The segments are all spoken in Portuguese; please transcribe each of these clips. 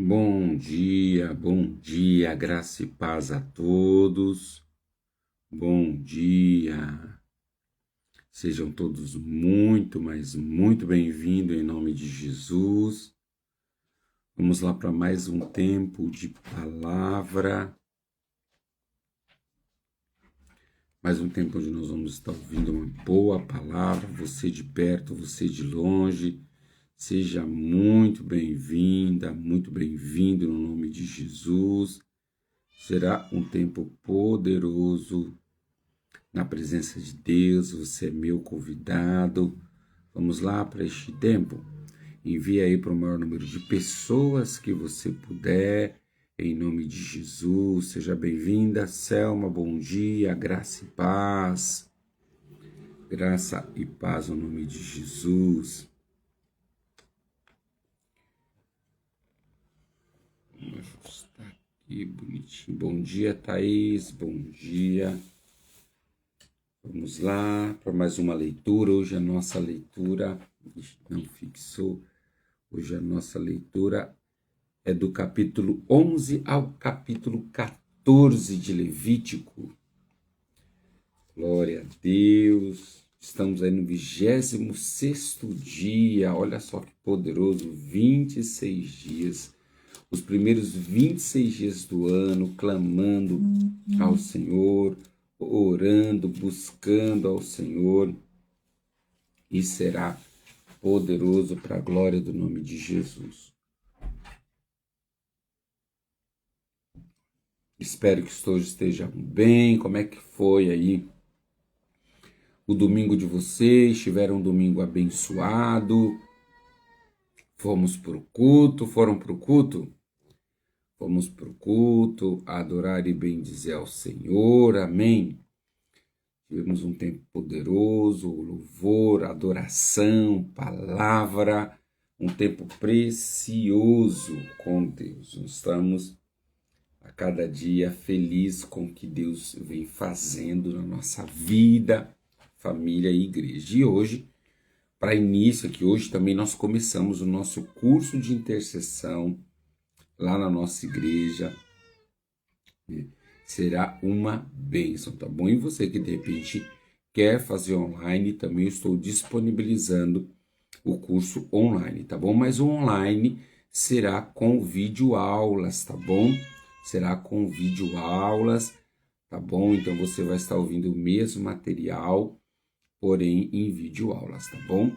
Bom dia, graça e paz a todos. Bom dia. Sejam todos muito, mas muito bem-vindos em nome de Jesus. Vamos lá para mais um tempo de palavra. Mais um tempo onde nós vamos estar ouvindo uma boa palavra, você de perto, você de longe. Seja muito bem-vinda, muito bem-vindo no nome de Jesus. Será um tempo poderoso na presença de Deus. Você é meu convidado. Vamos lá para este tempo. Envie aí para o maior número de pessoas que você puder, em nome de Jesus. Seja bem-vinda, Selma, bom dia, graça e paz. Graça e paz no nome de Jesus. Vamos ajustar aqui bonitinho. Bom dia, Thaís. Bom dia. Vamos lá para mais uma leitura. Hoje a nossa leitura, não fixou, hoje a nossa leitura é do capítulo 11 ao capítulo 14 de Levítico. Glória a Deus. Estamos aí no 26º dia. Olha só que poderoso, 26 dias. Os primeiros 26 dias do ano, clamando ao Senhor, orando, buscando ao Senhor, e será poderoso para a glória do nome de Jesus. Espero que todos estejam bem. Como é que foi aí o domingo de vocês? Tiveram um domingo abençoado? Fomos para o culto? Foram para o culto? Vamos para o culto, adorar e bendizer ao Senhor, amém? Tivemos um tempo poderoso, louvor, adoração, palavra, um tempo precioso com Deus. Nós estamos a cada dia felizes com o que Deus vem fazendo na nossa vida, família e igreja. E hoje, para início aqui, hoje também nós começamos o nosso curso de intercessão, lá na nossa igreja, será uma bênção, tá bom? E você que de repente quer fazer online, também estou disponibilizando o curso online, tá bom? Mas o online será com videoaulas, tá bom? Será com videoaulas, tá bom? Então você vai estar ouvindo o mesmo material, porém em videoaulas, tá bom?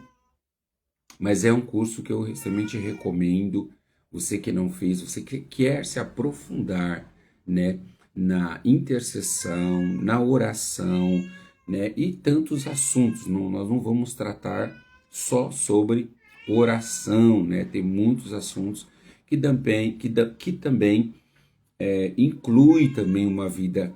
Mas é um curso que eu extremamente recomendo. Você que não fez, você que quer se aprofundar, né, na intercessão, na oração, né, e tantos assuntos. Nós não vamos tratar só sobre oração, né? Tem muitos assuntos que também inclui também uma vida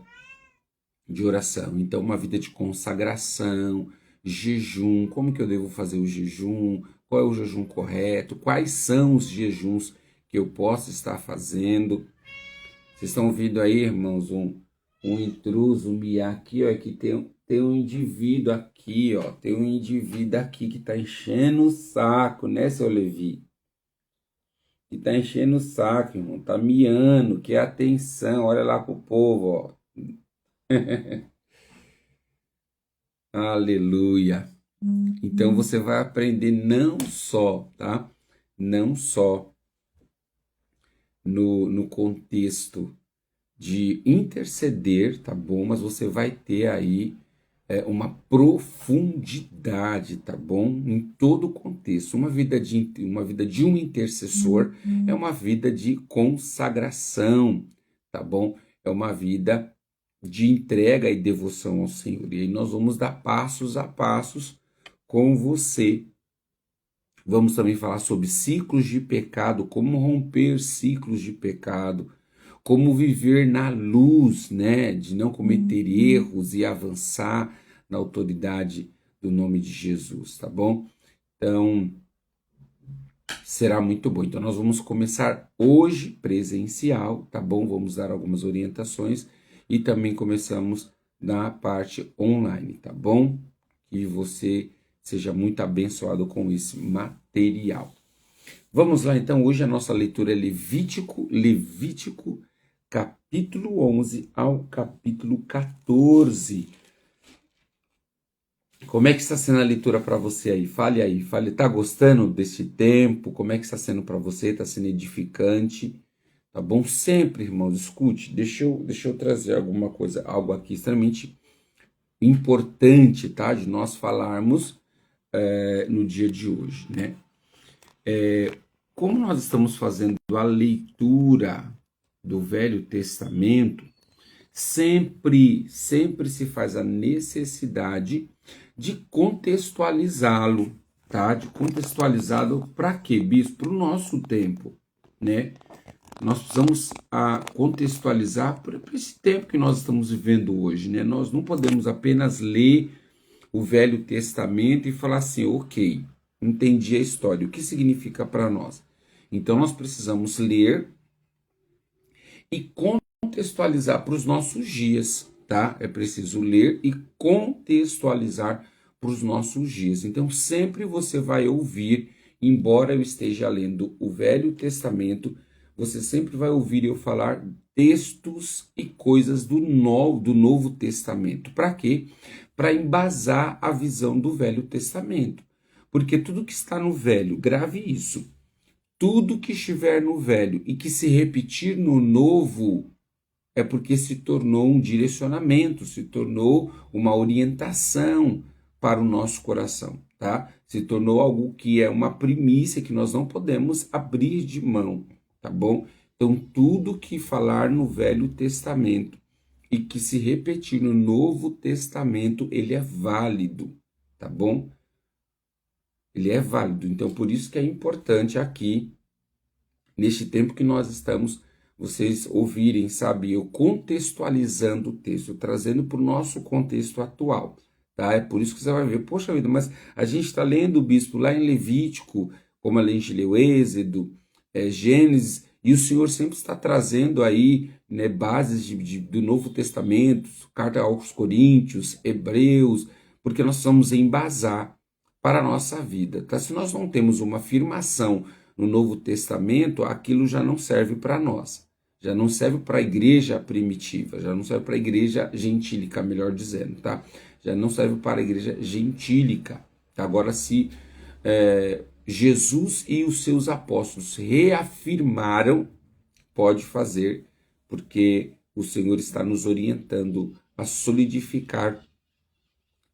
de oração. Então, uma vida de consagração, jejum, como que eu devo fazer o jejum, qual é o jejum correto, quais são os jejuns que eu posso estar fazendo. Vocês estão ouvindo aí, irmãos, um intruso miar aqui, ó, que tem um indivíduo aqui, ó, tem um indivíduo aqui que tá enchendo o saco, né, seu Levi? Que tá enchendo o saco, irmão, tá miando, quer atenção, olha lá pro povo, ó. Aleluia. Então você vai aprender não só, tá? Não só no contexto de interceder, tá bom? Mas você vai ter aí uma profundidade, tá bom? Em todo o contexto. Uma vida de um intercessor é uma vida de consagração, tá bom? É uma vida de entrega e devoção ao Senhor. E aí nós vamos dar passos a passos com você. Vamos também falar sobre ciclos de pecado, como romper ciclos de pecado, como viver na luz, né, de não cometer erros e avançar na autoridade do nome de Jesus, tá bom? Então, será muito bom. Então, nós vamos começar hoje presencial, tá bom? Vamos dar algumas orientações e também começamos na parte online, tá bom? Que você seja muito abençoado com esse material. Vamos lá, então, hoje a nossa leitura é Levítico, capítulo 11 ao capítulo 14. Como é que está sendo a leitura para você aí? Fale, tá gostando desse tempo? Como é que está sendo para você? Está sendo edificante? Tá bom? Sempre, irmãos, escute, deixa eu trazer alguma coisa, algo aqui extremamente importante, tá? De nós falarmos no dia de hoje, né? Como nós estamos fazendo a leitura do Velho Testamento, sempre se faz a necessidade de contextualizá-lo, tá? De contextualizá-lo para quê, bispo? Para o nosso tempo, né? Nós precisamos contextualizar para esse tempo que nós estamos vivendo hoje, né? Nós não podemos apenas ler o Velho Testamento e falar assim, ok, entendi a história, o que significa para nós? Então nós precisamos ler e contextualizar para os nossos dias, tá? É preciso ler e contextualizar para os nossos dias. Então sempre você vai ouvir, embora eu esteja lendo o Velho Testamento, você sempre vai ouvir eu falar textos e coisas do Novo Testamento. Para quê? Para embasar a visão do Velho Testamento. Porque tudo que está no Velho, grave isso, tudo que estiver no Velho e que se repetir no Novo é porque se tornou um direcionamento, se tornou uma orientação para o nosso coração, tá? Se tornou algo que é uma primícia que nós não podemos abrir de mão, tá bom? Então, tudo que falar no Velho Testamento e que se repetir no Novo Testamento, ele é válido, tá bom? Ele é válido. Então, por isso que é importante aqui, neste tempo que nós estamos, vocês ouvirem, sabe, eu contextualizando o texto, trazendo para o nosso contexto atual, tá? É por isso que você vai ver, poxa vida, mas a gente está lendo o bispo lá em Levítico, como a gente leu Êxodo, Gênesis, e o Senhor sempre está trazendo aí, né, bases do Novo Testamento, carta aos Coríntios, Hebreus, porque nós precisamos embasar para a nossa vida, tá? Se nós não temos uma afirmação no Novo Testamento, aquilo já não serve para nós, já não serve para a igreja primitiva, já não serve para a igreja gentílica, melhor dizendo, tá? Já não serve para a igreja gentílica. Agora, se Jesus e os seus apóstolos reafirmaram, pode fazer, porque o Senhor está nos orientando a solidificar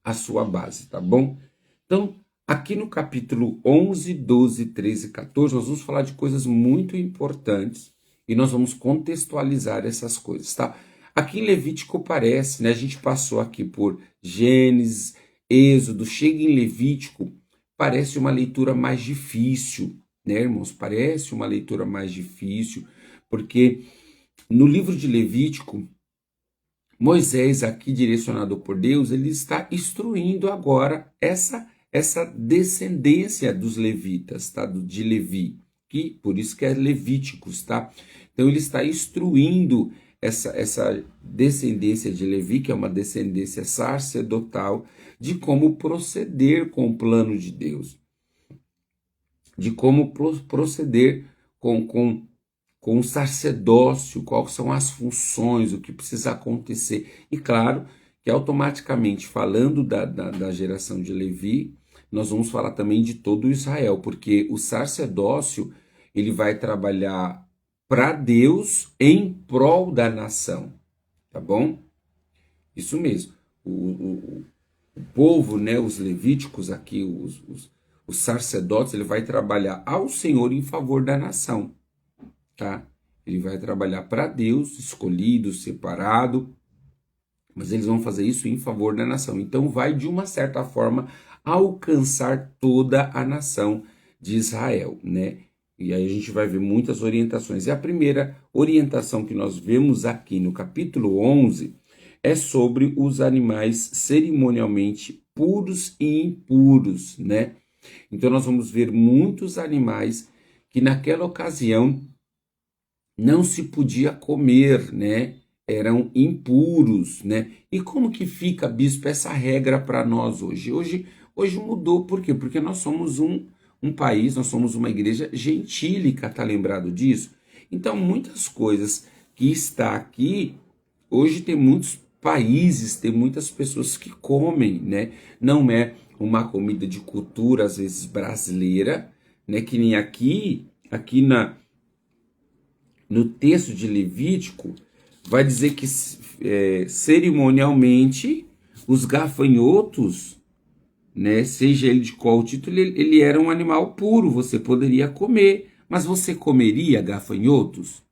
a sua base, tá bom? Então, aqui no capítulo 11, 12, 13 e 14, nós vamos falar de coisas muito importantes e nós vamos contextualizar essas coisas, tá? Aqui em Levítico parece, né? A gente passou aqui por Gênesis, Êxodo, chega em Levítico, parece uma leitura mais difícil, né, irmãos? Parece uma leitura mais difícil, porque no livro de Levítico, Moisés, aqui direcionado por Deus, ele está instruindo agora essa descendência dos levitas, tá? De Levi, que por isso que é Levíticos, tá? Então ele está instruindo essa descendência de Levi, que é uma descendência sacerdotal, de como proceder com o plano de Deus, de como proceder com o sacerdócio, quais são as funções, o que precisa acontecer. E claro que automaticamente, falando da geração de Levi, nós vamos falar também de todo Israel, porque o sacerdócio ele vai trabalhar para Deus em prol da nação, tá bom? Isso mesmo. O povo, né, os levíticos aqui, os sacerdotes, ele vai trabalhar ao Senhor em favor da nação, tá? Ele vai trabalhar para Deus, escolhido, separado, mas eles vão fazer isso em favor da nação. Então vai, de uma certa forma, alcançar toda a nação de Israel, né? E aí a gente vai ver muitas orientações. E a primeira orientação que nós vemos aqui no capítulo 11 é sobre os animais cerimonialmente puros e impuros, né? Então nós vamos ver muitos animais que naquela ocasião não se podia comer, né? Eram impuros, né? E como que fica, bispo, essa regra para nós hoje? Hoje mudou, por quê? Porque nós somos um país, nós somos uma igreja gentílica, tá lembrado disso? Então, muitas coisas que está aqui, hoje tem muitos países, tem muitas pessoas que comem, né? Não é uma comida de cultura, às vezes, brasileira, né? Que nem no texto de Levítico, vai dizer que cerimonialmente os gafanhotos, né, seja ele de qual título, ele era um animal puro, você poderia comer, mas você comeria gafanhotos,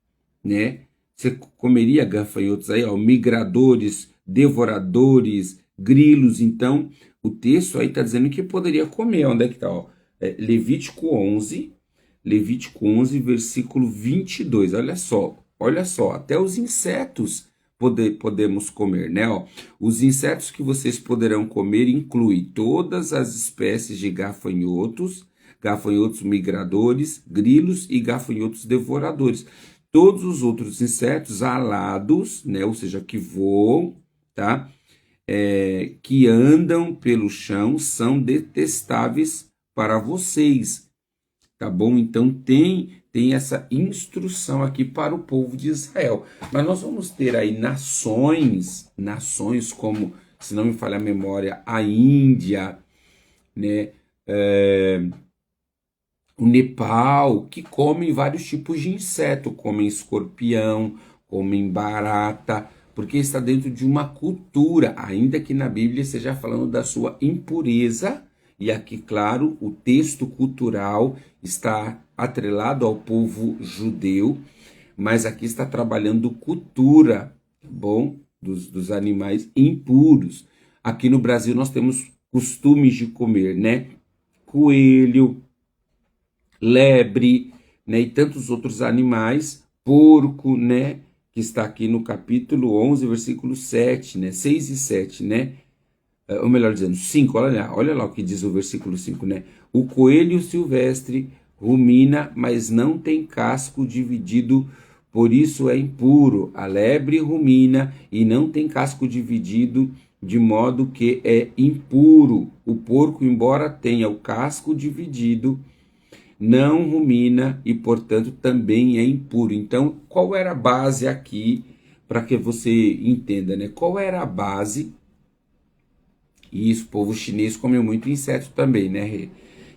né? Você comeria gafanhotos aí, ó, migradores, devoradores, grilos. Então, o texto aí está dizendo que poderia comer. Onde é que está? Levítico 11, versículo 22. Olha só, até os insetos podemos comer, né? Ó, os insetos que vocês poderão comer incluem todas as espécies de gafanhotos, gafanhotos migradores, grilos e gafanhotos devoradores. Todos os outros insetos alados, né? Ou seja, que voam, tá? Que andam pelo chão são detestáveis para vocês, tá bom? Então tem essa instrução aqui para o povo de Israel. Mas nós vamos ter aí nações como, se não me falha a memória, a Índia, né? O Nepal, que comem vários tipos de inseto, comem escorpião, comem barata, porque está dentro de uma cultura, ainda que na Bíblia esteja falando da sua impureza, e aqui, claro, o texto cultural está atrelado ao povo judeu, mas aqui está trabalhando cultura, tá bom? Dos animais impuros. Aqui no Brasil nós temos costumes de comer, né? Coelho, lebre, né? E tantos outros animais, porco, né? Que está aqui no capítulo 11, versículo 7, né? 6 e 7, né? Ou melhor dizendo, 5, olha lá o que diz o versículo 5, né? O coelho silvestre rumina, mas não tem casco dividido, por isso é impuro. A lebre rumina e não tem casco dividido, de modo que é impuro. O porco, embora tenha o casco dividido, não rumina e, portanto, também é impuro. Então, qual era a base aqui, para que você entenda, né? Qual era a base? E isso, o povo chinês come muito inseto também, né, Rê?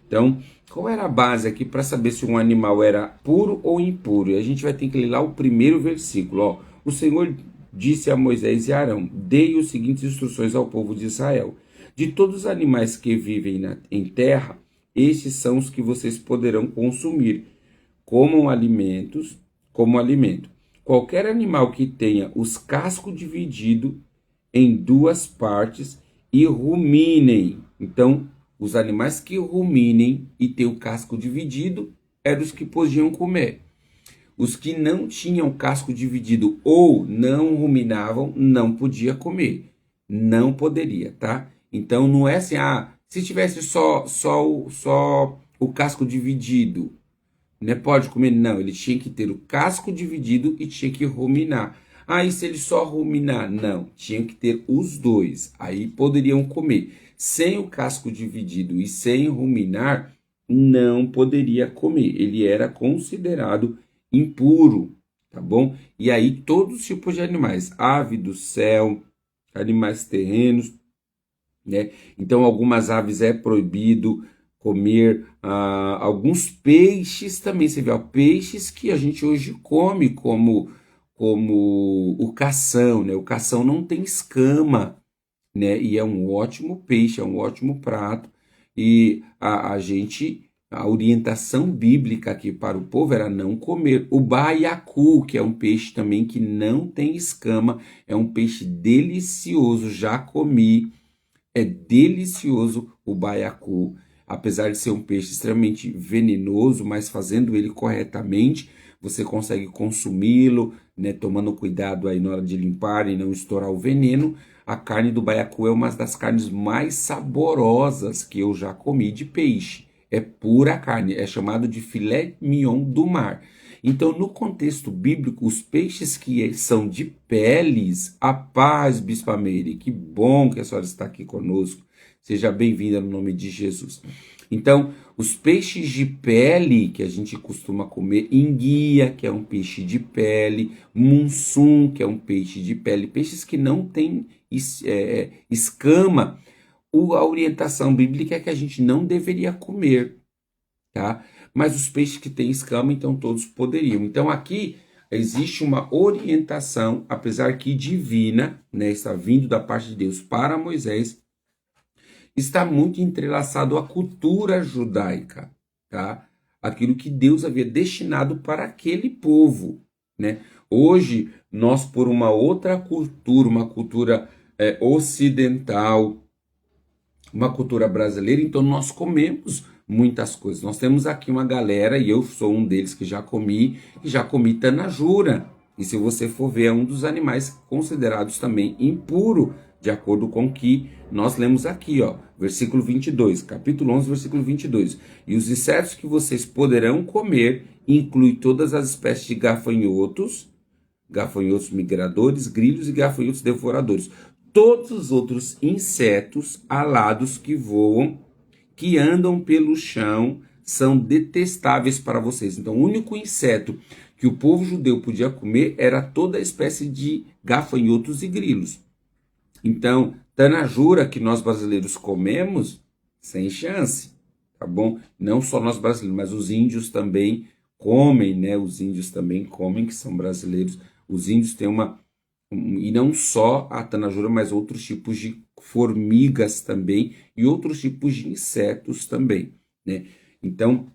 Então, qual era a base aqui para saber se um animal era puro ou impuro? E a gente vai ter que ler lá o primeiro versículo. Ó. O Senhor disse a Moisés e Arão: dei os seguintes instruções ao povo de Israel. De todos os animais que vivem em terra, estes são os que vocês poderão consumir como alimento. Qualquer animal que tenha os cascos divididos em duas partes e ruminem. Então, os animais que ruminem e têm o casco dividido eram os que podiam comer. Os que não tinham casco dividido ou não ruminavam, não podia comer. Não poderia, tá? Então, não é assim, se tivesse só o casco dividido, né, pode comer? Não, ele tinha que ter o casco dividido e tinha que ruminar. E se ele só ruminar? Não, tinha que ter os dois. Aí poderiam comer. Sem o casco dividido e sem ruminar, não poderia comer. Ele era considerado impuro, tá bom? E aí todos os tipos de animais, ave do céu, animais terrenos, né? Então algumas aves é proibido comer, alguns peixes também, você vê, ó, peixes que a gente hoje come como o cação, né? O cação não tem escama, né? E é um ótimo peixe, é um ótimo prato. E a orientação bíblica aqui para o povo era não comer. O baiacu, que é um peixe também que não tem escama, é um peixe delicioso, já comi. É delicioso o baiacu, apesar de ser um peixe extremamente venenoso, mas fazendo ele corretamente, você consegue consumi-lo, né, tomando cuidado aí na hora de limpar e não estourar o veneno. A carne do baiacu é uma das carnes mais saborosas que eu já comi de peixe. É pura carne, é chamado de filé mignon do mar. Então, no contexto bíblico, os peixes que são de peles, a paz, Bispa Meire, que bom que a senhora está aqui conosco. Seja bem-vinda no nome de Jesus. Então, os peixes de pele que a gente costuma comer, enguia, que é um peixe de pele, mussum, que é um peixe de pele, peixes que não têm escama, a orientação bíblica é que a gente não deveria comer, tá? Mas os peixes que têm escama, então todos poderiam. Então aqui existe uma orientação, apesar que divina, né, está vindo da parte de Deus para Moisés, está muito entrelaçado à cultura judaica, tá? Aquilo que Deus havia destinado para aquele povo, né? Hoje, nós, por uma outra cultura, uma cultura ocidental, uma cultura brasileira, então nós comemos muitas coisas. Nós temos aqui uma galera, e eu sou um deles que já comi tanajura. E se você for ver, é um dos animais considerados também impuro, de acordo com o que nós lemos aqui, ó, versículo 22, capítulo 11, versículo 22. E os insetos que vocês poderão comer inclui todas as espécies de gafanhotos migradores, grilhos e gafanhotos devoradores. Todos os outros insetos alados que voam, que andam pelo chão, são detestáveis para vocês. Então, o único inseto que o povo judeu podia comer era toda a espécie de gafanhotos e grilos. Então, tanajura que nós brasileiros comemos, sem chance, tá bom? Não só nós brasileiros, mas os índios também comem, né? Os índios também comem, que são brasileiros. Os índios têm e não só a tanajura, mas outros tipos de formigas também e outros tipos de insetos também, né? Então,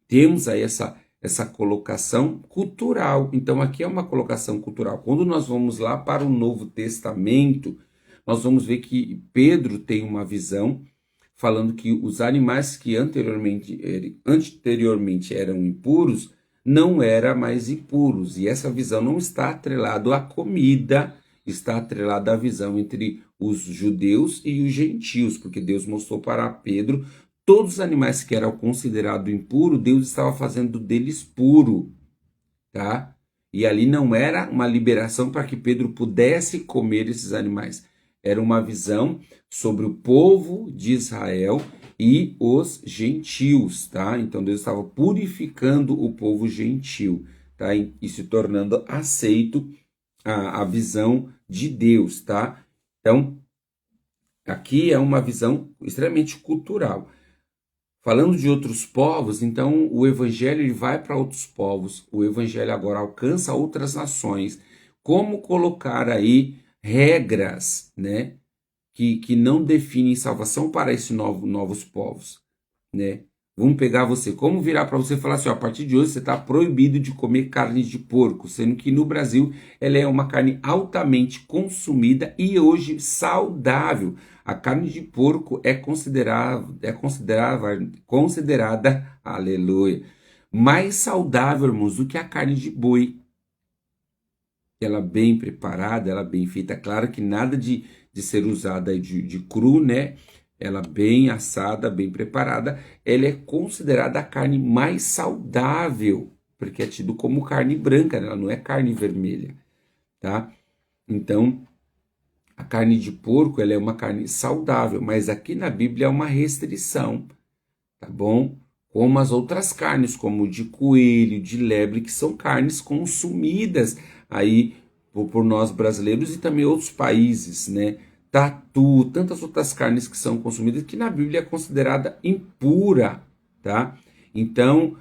temos aí essa colocação cultural. Então, aqui é uma colocação cultural. Quando nós vamos lá para o Novo Testamento, nós vamos ver que Pedro tem uma visão falando que os animais que anteriormente eram impuros, não eram mais impuros. E essa visão não está atrelada à comida, está atrelada à visão entre os judeus e os gentios, porque Deus mostrou para Pedro todos os animais que eram considerados impuros, Deus estava fazendo deles puro, tá? E ali não era uma liberação para que Pedro pudesse comer esses animais. Era uma visão sobre o povo de Israel e os gentios, tá? Então Deus estava purificando o povo gentil, tá? E se tornando aceito a visão de Deus, tá? Então, aqui é uma visão extremamente cultural. Falando de outros povos, então o evangelho ele vai para outros povos, o evangelho agora alcança outras nações. Como colocar aí regras, né, que não definem salvação para esses novos povos, né? Vamos pegar você, como virar para você e falar assim, ó, a partir de hoje você está proibido de comer carne de porco, sendo que no Brasil ela é uma carne altamente consumida e hoje saudável. A carne de porco é considerada, aleluia, mais saudável, irmãos, do que a carne de boi. Ela bem preparada, ela bem feita. Claro que nada de ser usada de cru, né? Ela bem assada, bem preparada. Ela é considerada a carne mais saudável, porque é tido como carne branca, né? Ela não é carne vermelha, tá? Então, a carne de porco, ela é uma carne saudável, mas aqui na Bíblia é uma restrição, tá bom? Como as outras carnes, como de coelho, de lebre, que são carnes consumidas aí por nós brasileiros e também outros países, né? Tatu, tantas outras carnes que são consumidas que na Bíblia é considerada impura, tá? Então,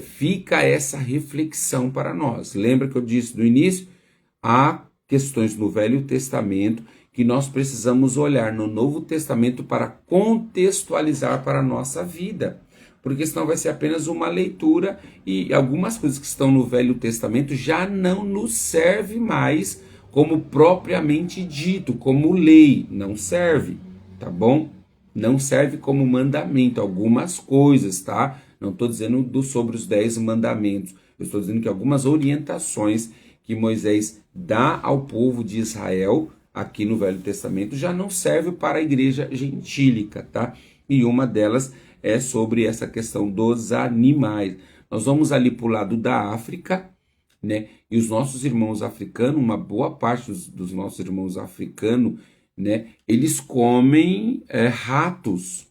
fica essa reflexão para nós. Lembra que eu disse no início? Há questões no Velho Testamento que nós precisamos olhar no Novo Testamento para contextualizar para a nossa vida. Porque senão vai ser apenas uma leitura e algumas coisas que estão no Velho Testamento já não nos serve mais como propriamente dito, como lei, não serve, tá bom? Não serve como mandamento, algumas coisas, tá? Não estou dizendo sobre os 10 mandamentos, eu estou dizendo que algumas orientações que Moisés dá ao povo de Israel, aqui no Velho Testamento, já não serve para a igreja gentílica, tá? E uma delas é sobre essa questão dos animais. Nós vamos ali para o lado da África, né? E os nossos irmãos africanos, uma boa parte dos nossos irmãos africanos, né? Eles comem ratos.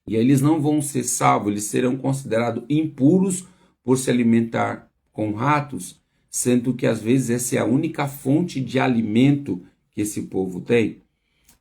E aí eles não vão ser salvos, eles serão considerados impuros por se alimentar com ratos, sendo que às vezes essa é a única fonte de alimento que esse povo tem.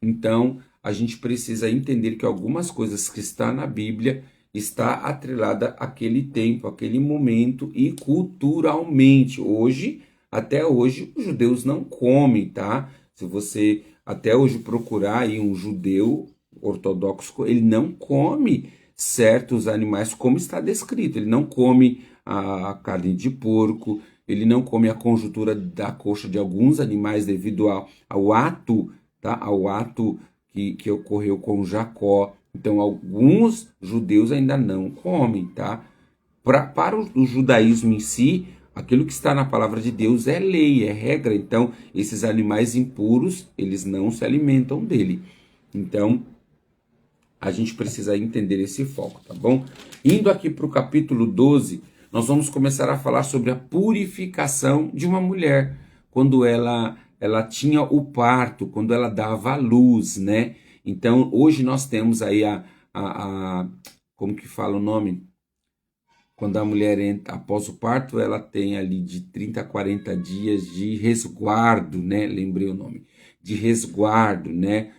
Então, a gente precisa entender que algumas coisas que está na Bíblia está atrelada àquele tempo, àquele momento e culturalmente. Hoje, até hoje, os judeus não comem, tá? Se você até hoje procurar aí um judeu ortodoxo, ele não come certos animais como está descrito. Ele não come a carne de porco, ele não come a conjuntura da coxa de alguns animais devido ao ato, tá? Ao ato que ocorreu com Jacó. Então, alguns judeus ainda não comem, tá? Para o judaísmo em si, aquilo que está na palavra de Deus é lei, é regra. Então, esses animais impuros, eles não se alimentam dele. Então, a gente precisa entender esse foco, tá bom? Indo aqui para o capítulo 12, nós vamos começar a falar sobre a purificação de uma mulher, quando ela tinha o parto, quando ela dava à luz, né? Então, hoje nós temos aí como que fala o nome? Quando a mulher entra após o parto, ela tem ali de 30 a 40 dias de resguardo, né? Lembrei o nome. De resguardo, né?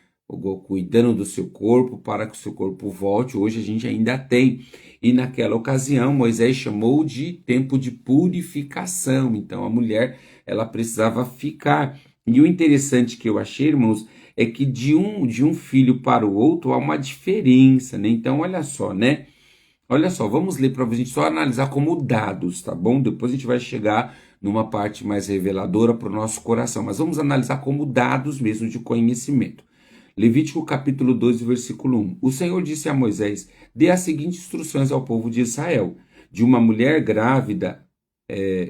Cuidando do seu corpo para que o seu corpo volte. Hoje a gente ainda tem. E naquela ocasião, Moisés chamou de tempo de purificação. Então a mulher, ela precisava ficar. E o interessante que eu achei, irmãos, é que de um filho para o outro há uma diferença, né? Então olha só, né? Olha só, vamos ler para a gente só analisar como dados, tá bom? Depois a gente vai chegar numa parte mais reveladora para o nosso coração, mas vamos analisar como dados mesmo de conhecimento. Levítico capítulo 12, versículo 1. O Senhor disse a Moisés: dê as seguintes instruções ao povo de Israel. De uma mulher grávida,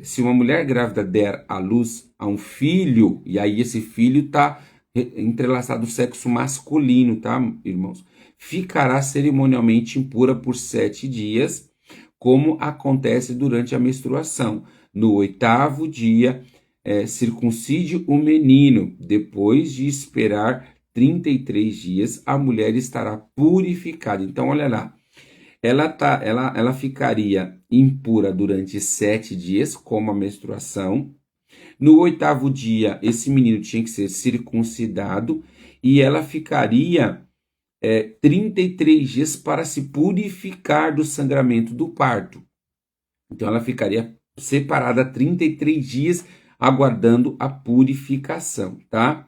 se uma mulher grávida der à luz a um filho, e aí esse filho está entrelaçado ao sexo masculino, tá, irmãos? Ficará cerimonialmente impura por 7 dias, como acontece durante a menstruação. No 8º dia, circuncide o menino. Depois de esperar 33 dias, a mulher estará purificada. Então, olha lá. Ela ficaria impura durante 7 dias, como a menstruação. No 8º dia, esse menino tinha que ser circuncidado e ela ficaria 33 dias para se purificar do sangramento do parto. Então ela ficaria separada 33 dias aguardando a purificação, tá?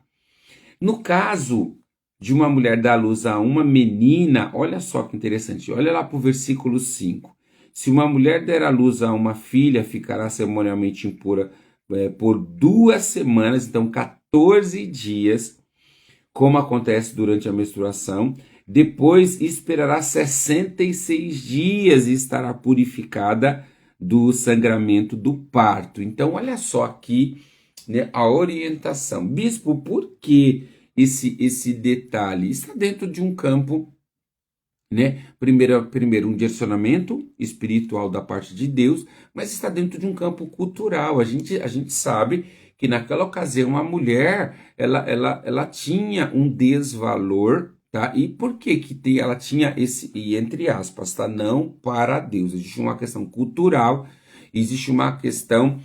No caso de uma mulher dar luz a uma menina, olha só que interessante, olha lá para o versículo 5. Se uma mulher der à luz a uma filha, ficará cerimonialmente impura por 2 semanas, então 14 dias, como acontece durante a menstruação. Depois esperará 66 dias e estará purificada do sangramento do parto. Então, olha só aqui, né, a orientação. Bispo, por que esse detalhe? Está dentro de um campo, né? Primeiro, um direcionamento espiritual da parte de Deus, mas está dentro de um campo cultural. A gente sabe que naquela ocasião a mulher ela tinha um desvalor, tá? E por que ela tinha esse, e entre aspas, tá? Não para Deus. Existe uma questão cultural, existe uma questão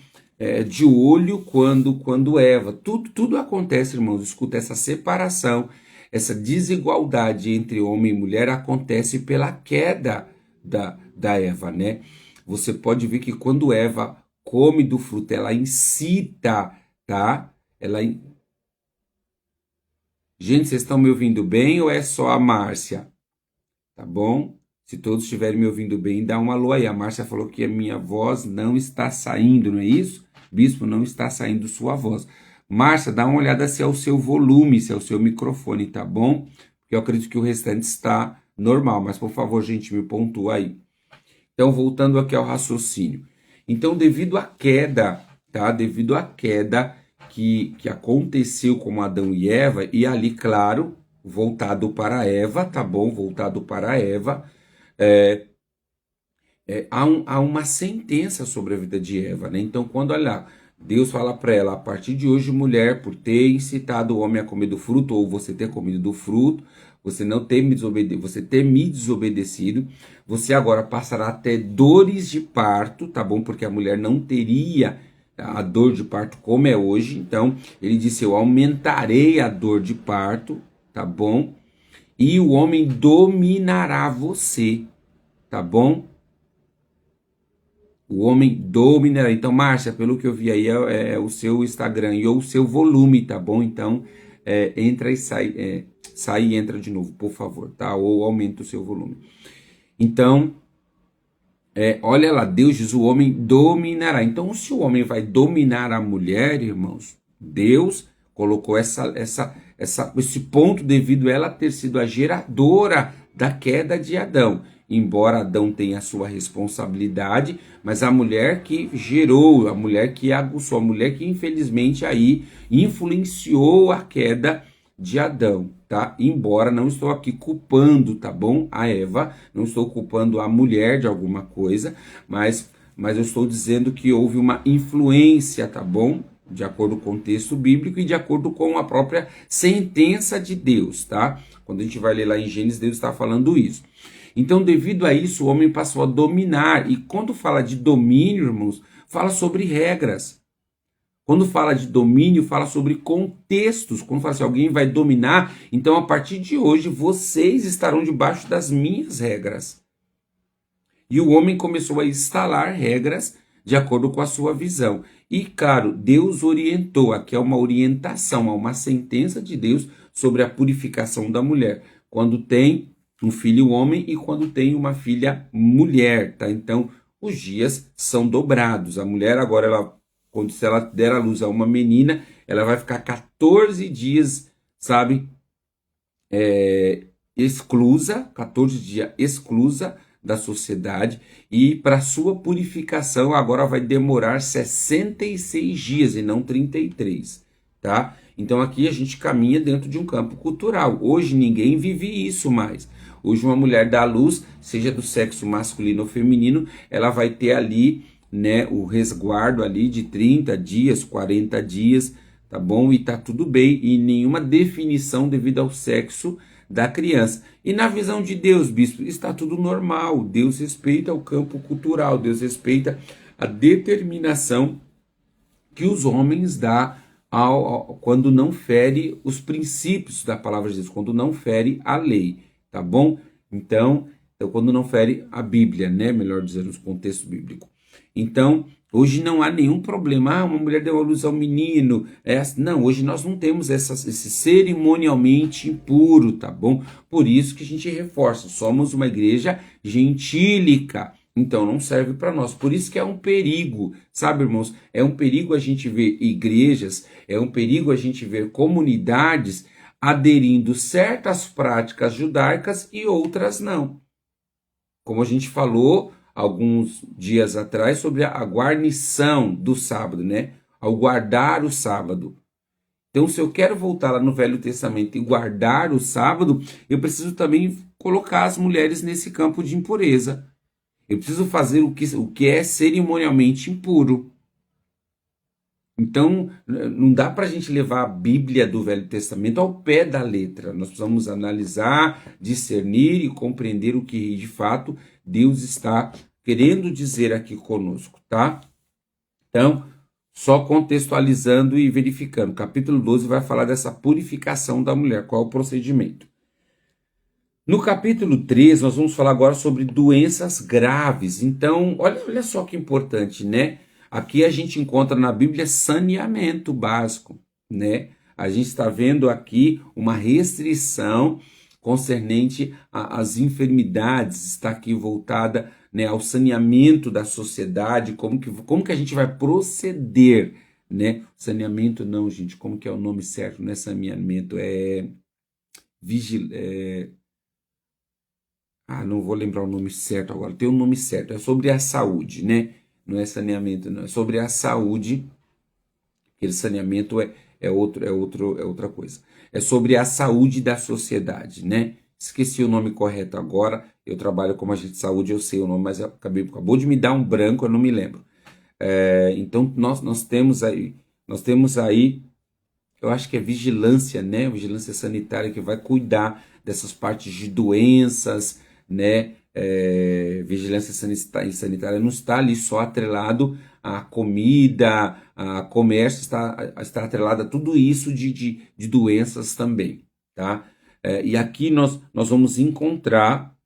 de olho quando Eva. Tudo acontece, irmãos, escuta, essa separação, essa desigualdade entre homem e mulher acontece pela queda da Eva, né? Você pode ver que quando Eva come do fruto, ela incita, tá? Gente, vocês estão me ouvindo bem ou é só a Márcia? Tá bom? Se todos estiverem me ouvindo bem, dá um alô aí. A Márcia falou que a minha voz não está saindo, não é isso? Bispo, não está saindo sua voz. Márcia, dá uma olhada se é o seu volume, se é o seu microfone, tá bom? Porque eu acredito que o restante está normal, mas por favor, gente, me pontua aí. Então, voltando aqui ao raciocínio. Então, devido à queda, tá? Devido à queda que aconteceu com Adão e Eva, e ali, claro, voltado para Eva, tá bom? Voltado para Eva, há uma sentença sobre a vida de Eva, né? Então, quando, olha, Deus fala para ela, a partir de hoje, mulher, por ter incitado o homem a comer do fruto, ou você ter comido do fruto, você ter me desobedecido, você agora passará a ter dores de parto, tá bom? Porque a mulher não teria a dor de parto como é hoje. Então, ele disse: eu aumentarei a dor de parto, tá bom? E o homem dominará você, tá bom? O homem dominará. Então, Márcia, pelo que eu vi aí, é o seu Instagram e o seu volume, tá bom? Então, entra e sai, sai e entra de novo, por favor, tá? Ou aumenta o seu volume. Então, olha lá, Deus diz: o homem dominará. Então, se o homem vai dominar a mulher, irmãos, Deus colocou esse ponto devido a ela ter sido a geradora da queda de Adão. Embora Adão tenha a sua responsabilidade, mas a mulher que gerou, a mulher que aguçou, a mulher que infelizmente aí influenciou a queda de Adão, tá? Embora não estou aqui culpando, tá bom? A Eva, não estou culpando a mulher de alguma coisa, mas eu estou dizendo que houve uma influência, tá bom? De acordo com o texto bíblico e de acordo com a própria sentença de Deus, tá? Quando a gente vai ler lá em Gênesis, Deus está falando isso. Então, devido a isso, o homem passou a dominar. E quando fala de domínio, irmãos, fala sobre regras. Quando fala de domínio, fala sobre contextos. Quando fala assim, alguém vai dominar, então a partir de hoje vocês estarão debaixo das minhas regras. E o homem começou a instalar regras de acordo com a sua visão. E, claro, Deus orientou, aqui é uma orientação, há uma sentença de Deus sobre a purificação da mulher. Quando tem um filho homem e quando tem uma filha mulher, tá? Então, os dias são dobrados. A mulher agora, se ela der à luz a uma menina, ela vai ficar 14 dias, sabe, exclusa, 14 dias exclusa da sociedade, e para sua purificação agora vai demorar 66 dias e não 33, tá? Então aqui a gente caminha dentro de um campo cultural. Hoje ninguém vive isso mais. Hoje uma mulher dá à luz, seja do sexo masculino ou feminino, ela vai ter ali, né, o resguardo ali de 30 dias, 40 dias, tá bom? E tá tudo bem, e nenhuma definição devido ao sexo da criança. E na visão de Deus, bispo, está tudo normal. Deus respeita o campo cultural, Deus respeita a determinação que os homens dão quando não fere os princípios da palavra de Deus, quando não fere a lei, tá bom? Então quando não fere a Bíblia, né? Melhor dizendo, os contextos bíblicos. Então, hoje não há nenhum problema. Uma mulher deu a luz ao menino. Não, hoje nós não temos esse cerimonialmente impuro, tá bom? Por isso que a gente reforça, somos uma igreja gentílica. Então não serve para nós. Por isso que é um perigo, sabe, irmãos? É um perigo a gente ver igrejas, é um perigo a gente ver comunidades aderindo certas práticas judaicas e outras não. Como a gente falou alguns dias atrás sobre a guarnição do sábado, né? Ao guardar o sábado. Então, se eu quero voltar lá no Velho Testamento e guardar o sábado, eu preciso também colocar as mulheres nesse campo de impureza. Eu preciso fazer o que é cerimonialmente impuro. Então, não dá para a gente levar a Bíblia do Velho Testamento ao pé da letra. Nós precisamos analisar, discernir e compreender o que, de fato, Deus está querendo dizer aqui conosco, tá? Então, só contextualizando e verificando. Capítulo 12 vai falar dessa purificação da mulher, qual é o procedimento. No capítulo 3, nós vamos falar agora sobre doenças graves. Então, olha só que importante, né? Aqui a gente encontra na Bíblia saneamento básico, né? A gente está vendo aqui uma restrição concernente às enfermidades, está aqui voltada, né, ao saneamento da sociedade, como que a gente vai proceder, né? Saneamento não, gente, como que é o nome certo? Não é saneamento, não vou lembrar o nome certo agora, tem um nome certo, é sobre a saúde, né? Não é saneamento, não, é sobre a saúde. Aquele saneamento é outra coisa. É sobre a saúde da sociedade, né? Esqueci o nome correto agora. Eu trabalho como agente de saúde, eu sei o nome, mas acabou de me dar um branco, eu não me lembro. Então nós temos aí, eu acho que é vigilância, né? Vigilância sanitária que vai cuidar dessas partes de doenças, né? Vigilância sanitária não está ali só atrelado à comida, a comércio, está atrelado a tudo isso de doenças também, tá? E aqui nós vamos encontrar,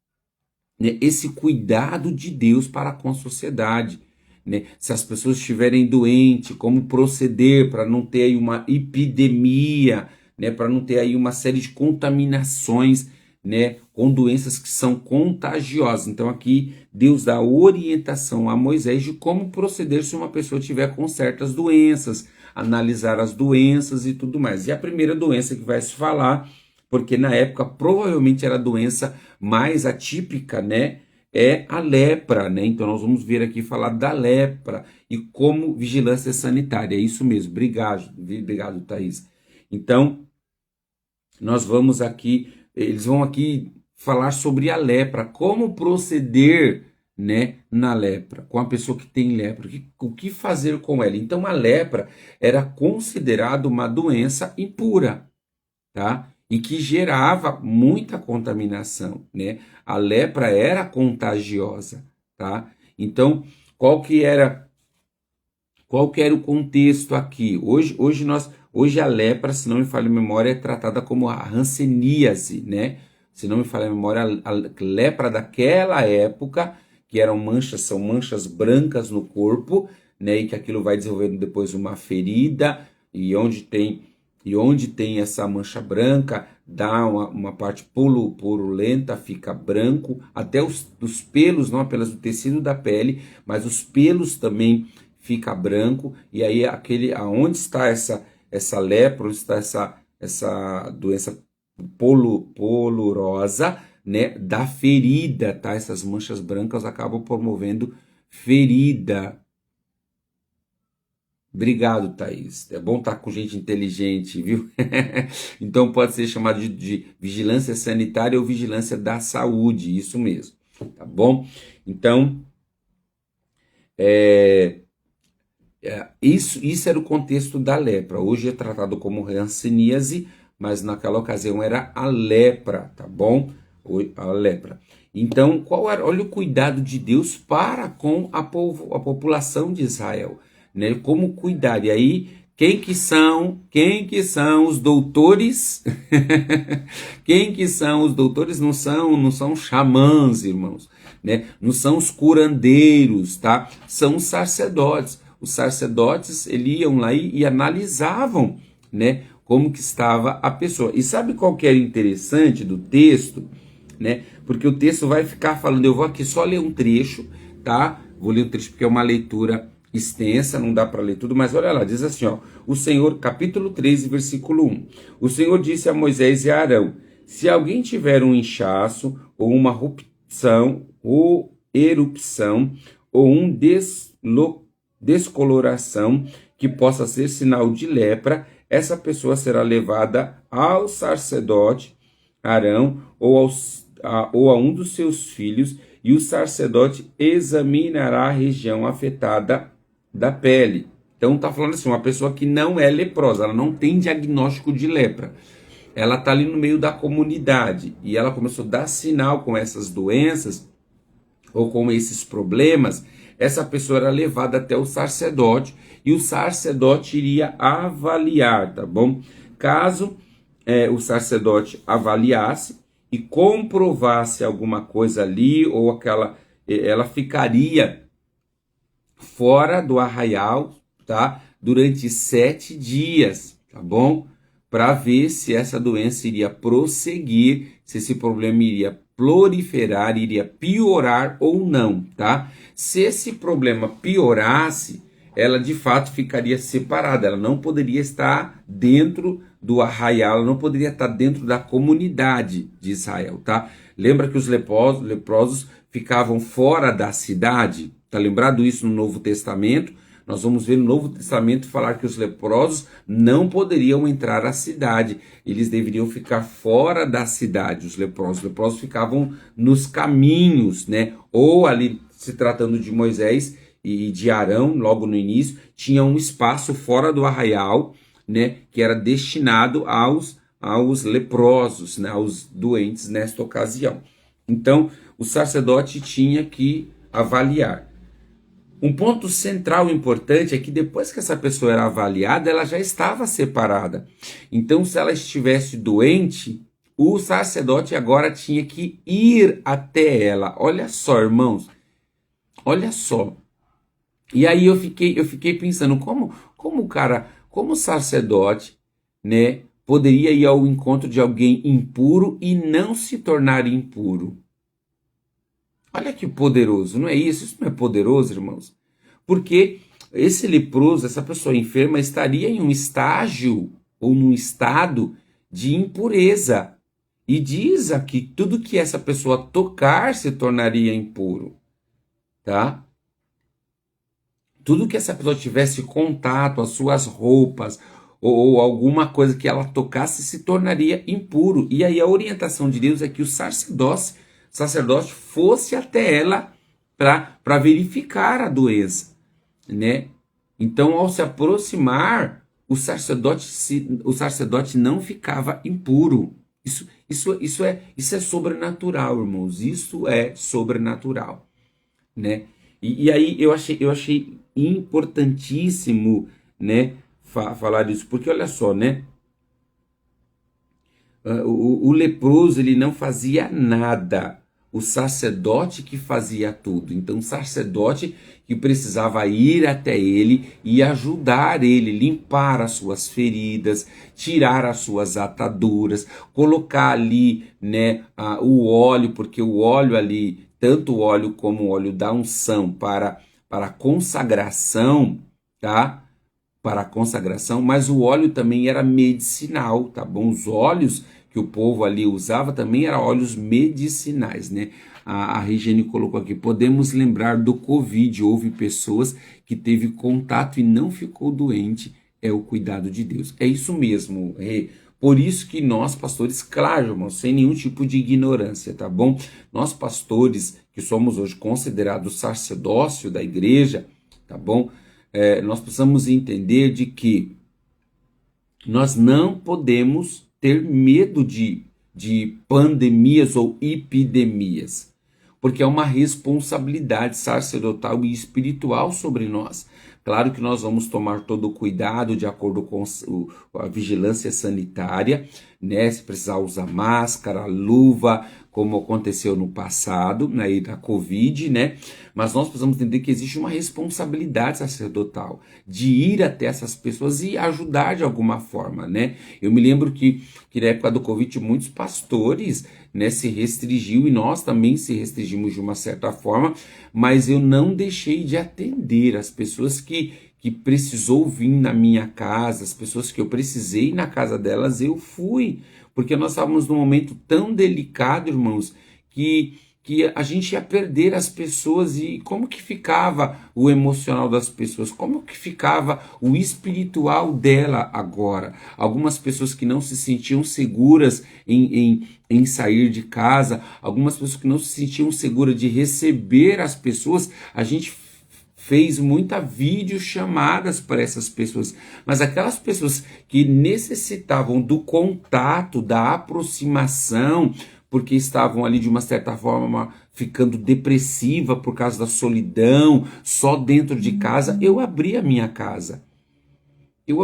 né, esse cuidado de Deus para com a sociedade, né? Se as pessoas estiverem doentes, como proceder para não ter aí uma epidemia, né? Para não ter aí uma série de contaminações, né? Com doenças que são contagiosas. Então aqui Deus dá orientação a Moisés de como proceder se uma pessoa tiver com certas doenças, analisar as doenças e tudo mais. E a primeira doença que vai se falar, porque na época provavelmente era a doença mais atípica, né? É a lepra, né? Então nós vamos ver aqui falar da lepra e como vigilância sanitária. É isso mesmo. Obrigado, Thaís. Então, nós vamos aqui, eles vão aqui falar sobre a lepra, como proceder, né, na lepra, com a pessoa que tem lepra, o que fazer com ela. Então a lepra era considerada uma doença impura, tá? E que gerava muita contaminação, né? A lepra era contagiosa, tá? Então, qual que era o contexto aqui? Hoje a lepra, se não me falha a memória, é tratada como a hanseníase, né? Se não me falha a memória, a lepra daquela época, que são manchas brancas no corpo, né? E que aquilo vai desenvolvendo depois uma ferida, e onde tem essa mancha branca, dá uma parte purulenta, fica branco, até os pelos, não apenas o tecido da pele, mas os pelos também fica branco, e aí aonde está essa lepra, onde está essa doença polurosa, né, da ferida, tá? Essas manchas brancas acabam promovendo ferida. Obrigado, Thaís. É bom estar com gente inteligente, viu? Então pode ser chamado de vigilância sanitária ou vigilância da saúde, isso mesmo, tá bom? Então, isso era o contexto da lepra. Hoje é tratado como hanseníase, mas naquela ocasião era a lepra, tá bom? A lepra. Então, olha o cuidado de Deus para com a população de Israel, né? Como cuidar? E aí, quem que são os doutores? Quem que são os doutores? Não são xamãs, irmãos, né? Não são os curandeiros, tá? São os sacerdotes. Os sacerdotes, eles iam lá e analisavam, né, como que estava a pessoa. E sabe qual que era interessante do texto, né? Porque o texto vai ficar falando, eu vou aqui só ler um trecho, tá? Vou ler um trecho porque é uma leitura extensa, não dá para ler tudo, mas olha lá, diz assim, ó, o Senhor, capítulo 13, versículo 1. O Senhor disse a Moisés e a Arão: se alguém tiver um inchaço, ou uma erupção, ou descoloração que possa ser sinal de lepra, essa pessoa será levada ao sacerdote Arão ou a um dos seus filhos, e o sacerdote examinará a região afetada da pele. Então está falando assim, uma pessoa que não é leprosa, ela não tem diagnóstico de lepra, ela está ali no meio da comunidade e ela começou a dar sinal com essas doenças ou com esses problemas. Essa pessoa era levada até o sacerdote e o sacerdote iria avaliar, tá bom? Caso o sacerdote avaliasse e comprovasse alguma coisa ali, ou ela ficaria fora do arraial, tá? Durante 7 dias, tá bom? Para ver se essa doença iria prosseguir, se esse problema iria proliferar, iria piorar ou não, tá? Se esse problema piorasse, ela de fato ficaria separada, ela não poderia estar dentro do arraial, ela não poderia estar dentro da comunidade de Israel, tá? Lembra que os leprosos ficavam fora da cidade? Tá lembrado isso no Novo Testamento? Nós vamos ver no Novo Testamento falar que os leprosos não poderiam entrar à cidade, eles deveriam ficar fora da cidade, os leprosos ficavam nos caminhos, né? Ou ali, se tratando de Moisés e de Arão, logo no início, tinha um espaço fora do arraial, né? Que era destinado aos leprosos, né, aos doentes nesta ocasião. Então, o sacerdote tinha que avaliar. Um ponto central importante é que depois que essa pessoa era avaliada, ela já estava separada. Então, se ela estivesse doente, o sacerdote agora tinha que ir até ela. Olha só, irmãos, olha só. E aí eu fiquei pensando, como o sacerdote, né, poderia ir ao encontro de alguém impuro e não se tornar impuro? Olha que poderoso, não é isso? Isso não é poderoso, irmãos? Porque esse leproso, essa pessoa enferma, estaria em um estágio ou num estado de impureza. E diz aqui, tudo que essa pessoa tocar se tornaria impuro, tá? Tudo que essa pessoa tivesse contato, as suas roupas, ou alguma coisa que ela tocasse, se tornaria impuro. E aí a orientação de Deus é que o sacerdote fosse até ela para verificar a doença, né? Então, ao se aproximar, o sacerdote não ficava impuro. Isso é sobrenatural, irmãos. Isso é sobrenatural, né? E aí eu achei importantíssimo, né, falar isso, porque olha só, né? O leproso, ele não fazia nada, o sacerdote que fazia tudo. Então o sacerdote que precisava ir até ele e ajudar ele, limpar as suas feridas, tirar as suas ataduras, colocar ali, né, o óleo, porque o óleo ali, tanto o óleo como o óleo da unção para a consagração, tá? Para a consagração, mas o óleo também era medicinal, tá bom? Os óleos que o povo ali usava também eram óleos medicinais, né? A Regiane colocou aqui, podemos lembrar do Covid, houve pessoas que teve contato e não ficou doente, é o cuidado de Deus. É isso mesmo, por isso que nós pastores, claro, irmãos, sem nenhum tipo de ignorância, tá bom? Nós pastores, que somos hoje considerados sacerdócio da igreja, tá bom? Nós precisamos entender de que nós não podemos ter medo de pandemias ou epidemias, porque é uma responsabilidade sacerdotal e espiritual sobre nós. Claro que nós vamos tomar todo o cuidado de acordo com a vigilância sanitária, né? Se precisar usar máscara, luva, como aconteceu no passado, né, da Covid, né? Mas nós precisamos entender que existe uma responsabilidade sacerdotal de ir até essas pessoas e ajudar de alguma forma, né? Eu me lembro que na época do Covid muitos pastores, né, se restringiu e nós também se restringimos de uma certa forma, mas eu não deixei de atender as pessoas que precisou vir na minha casa, as pessoas que eu precisei ir na casa delas, eu fui, porque nós estávamos num momento tão delicado, irmãos, que a gente ia perder as pessoas. E como que ficava o emocional das pessoas? Como que ficava o espiritual dela agora? Algumas pessoas que não se sentiam seguras em sair de casa, algumas pessoas que não se sentiam seguras de receber as pessoas, a gente fez muita videochamadas para essas pessoas, mas aquelas pessoas que necessitavam do contato, da aproximação, porque estavam ali de uma certa forma ficando depressiva por causa da solidão, só dentro de casa, eu abri a minha casa. Eu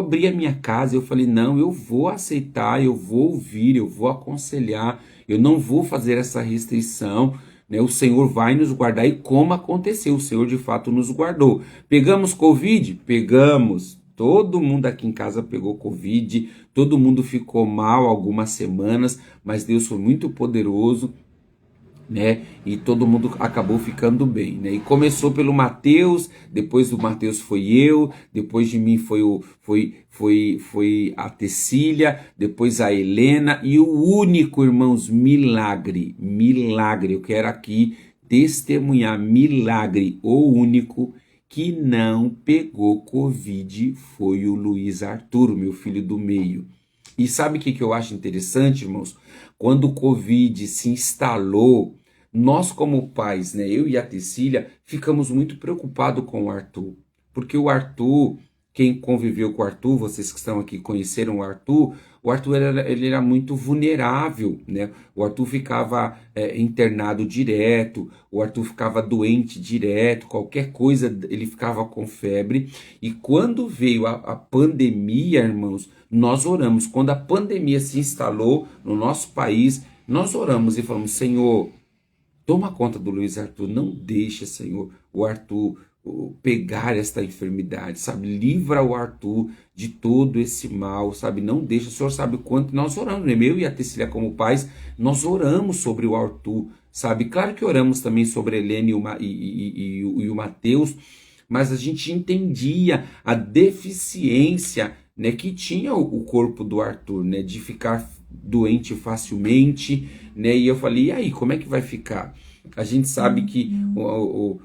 falei, não, eu vou aceitar, eu vou ouvir, eu vou aconselhar, eu não vou fazer essa restrição, né? O Senhor vai nos guardar, e como aconteceu, o Senhor de fato nos guardou. Pegamos Covid? Pegamos. Todo mundo aqui em casa pegou Covid, todo mundo ficou mal algumas semanas, mas Deus foi muito poderoso, né? E todo mundo acabou ficando bem, né? E começou pelo Mateus, depois do Mateus foi eu, depois de mim foi a Tecília, depois a Helena, e o único, irmãos, milagre, eu quero aqui testemunhar, milagre, o único que não pegou Covid foi o Luiz Arthur, meu filho do meio. E sabe o que eu acho interessante, irmãos? Quando o Covid se instalou, nós como pais, né, eu e a Tecília, ficamos muito preocupados com o Arthur. Porque o Arthur, quem conviveu com o Arthur, vocês que estão aqui conheceram o Arthur ele era muito vulnerável, né? O Arthur ficava internado direto, o Arthur ficava doente direto, qualquer coisa ele ficava com febre. E quando veio a pandemia, irmãos, nós oramos. Quando a pandemia se instalou no nosso país, nós oramos e falamos: Senhor, toma conta do Luiz Arthur, não deixa, Senhor, o Arthur pegar esta enfermidade, sabe? Livra o Arthur de todo esse mal, sabe? Não deixa, o Senhor sabe o quanto nós oramos, né? Eu e a Tecília como pais, nós oramos sobre o Arthur, sabe? Claro que oramos também sobre a Helena e o Mateus, mas a gente entendia a deficiência, né, que tinha o corpo do Arthur, né, de ficar doente facilmente, né? E eu falei: e aí, como é que vai ficar? A gente sabe que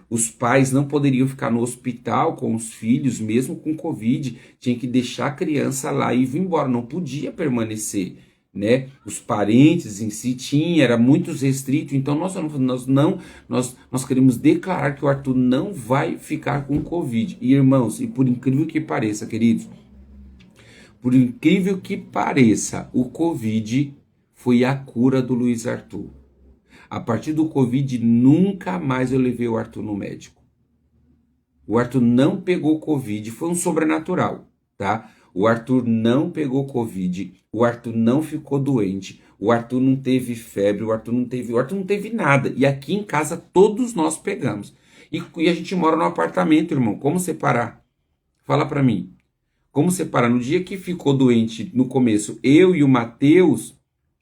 os pais não poderiam ficar no hospital com os filhos, mesmo com Covid, tinha que deixar a criança lá e ir embora, não podia permanecer, né? Os parentes em si era muito restrito, então nós queremos declarar que o Arthur não vai ficar com Covid. E irmãos, e por incrível que pareça, queridos, por incrível que pareça, o Covid foi a cura do Luiz Arthur. A partir do Covid, nunca mais eu levei o Arthur no médico. O Arthur não pegou Covid, foi um sobrenatural, tá? O Arthur não pegou Covid, o Arthur não ficou doente, o Arthur não teve febre, o Arthur não teve nada. E aqui em casa todos nós pegamos. E a gente mora num apartamento, irmão. Como separar? Fala pra mim. Como separar? No dia que ficou doente, no começo, eu e o Mateus,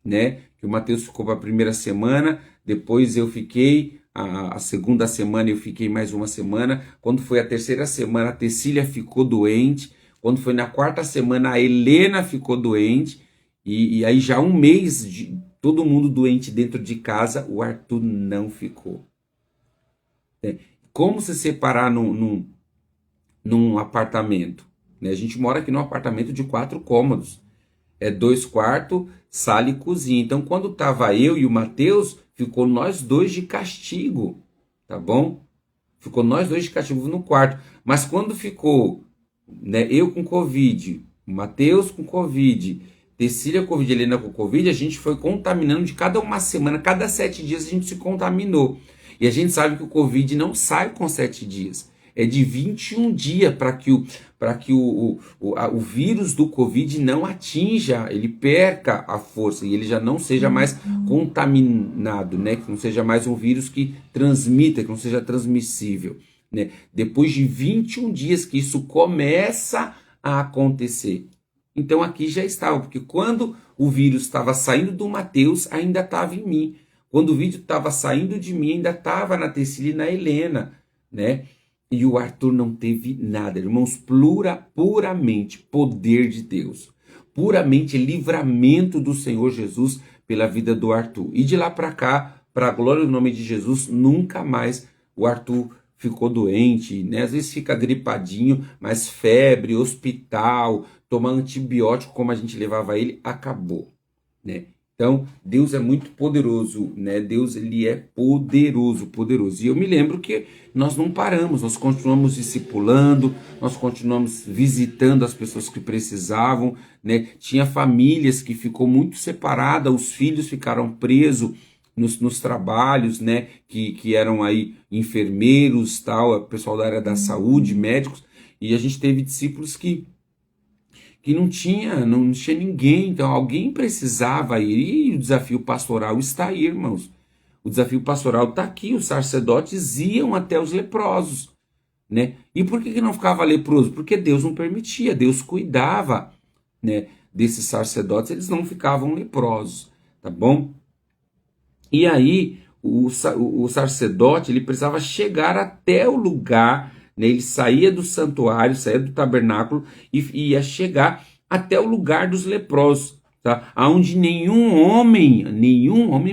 né? Que o Mateus ficou para a primeira semana, depois eu fiquei, a segunda semana eu fiquei mais uma semana. Quando foi a terceira semana, a Tecília ficou doente. Quando foi na quarta semana, a Helena ficou doente. E aí já um mês, de todo mundo doente dentro de casa, o Arthur não ficou. Como se separar num apartamento? A gente mora aqui num apartamento de 4 cômodos. 2 quartos, sala e cozinha. Então, quando estava eu e o Mateus, ficou nós dois de castigo, tá bom? Ficou nós dois de castigo no quarto. Mas quando ficou, né, eu com Covid, o Mateus com Covid, Tecília com Covid, Helena com Covid, a gente foi contaminando de cada uma semana, cada 7 dias a gente se contaminou. E a gente sabe que o Covid não sai com 7 dias. É de 21 dias para que o vírus do Covid não atinja, ele perca a força e ele já não seja mais contaminado, né? Que não seja mais um vírus que transmita, que não seja transmissível, né? Depois de 21 dias que isso começa a acontecer. Então aqui já estava, porque quando o vírus estava saindo do Mateus, ainda estava em mim. Quando o vírus estava saindo de mim, ainda estava na Tecília e na Helena, né? E o Arthur não teve nada, irmãos, puramente poder de Deus, puramente livramento do Senhor Jesus pela vida do Arthur. E de lá para cá, para a glória do nome de Jesus, nunca mais o Arthur ficou doente, né? Às vezes fica gripadinho, mas febre, hospital, tomar antibiótico como a gente levava ele, acabou, né? Então, Deus é muito poderoso, né? Deus, ele é poderoso, poderoso. E eu me lembro que nós não paramos, nós continuamos discipulando, nós continuamos visitando as pessoas que precisavam, né? Tinha famílias que ficou muito separada, os filhos ficaram presos nos trabalhos, né? Que eram aí enfermeiros, tal, pessoal da área da saúde, médicos, e a gente teve discípulos que não tinha ninguém, então alguém precisava ir, e o desafio pastoral está aí, irmãos. O desafio pastoral está aqui, os sacerdotes iam até os leprosos, né? E por que não ficava leproso? Porque Deus não permitia, Deus cuidava, né, desses sacerdotes, eles não ficavam leprosos, tá bom? E aí, o sacerdote, ele precisava chegar até o lugar, né? Ele saía do santuário, saía do tabernáculo e ia chegar até o lugar dos leprosos, tá? Aonde nenhum homem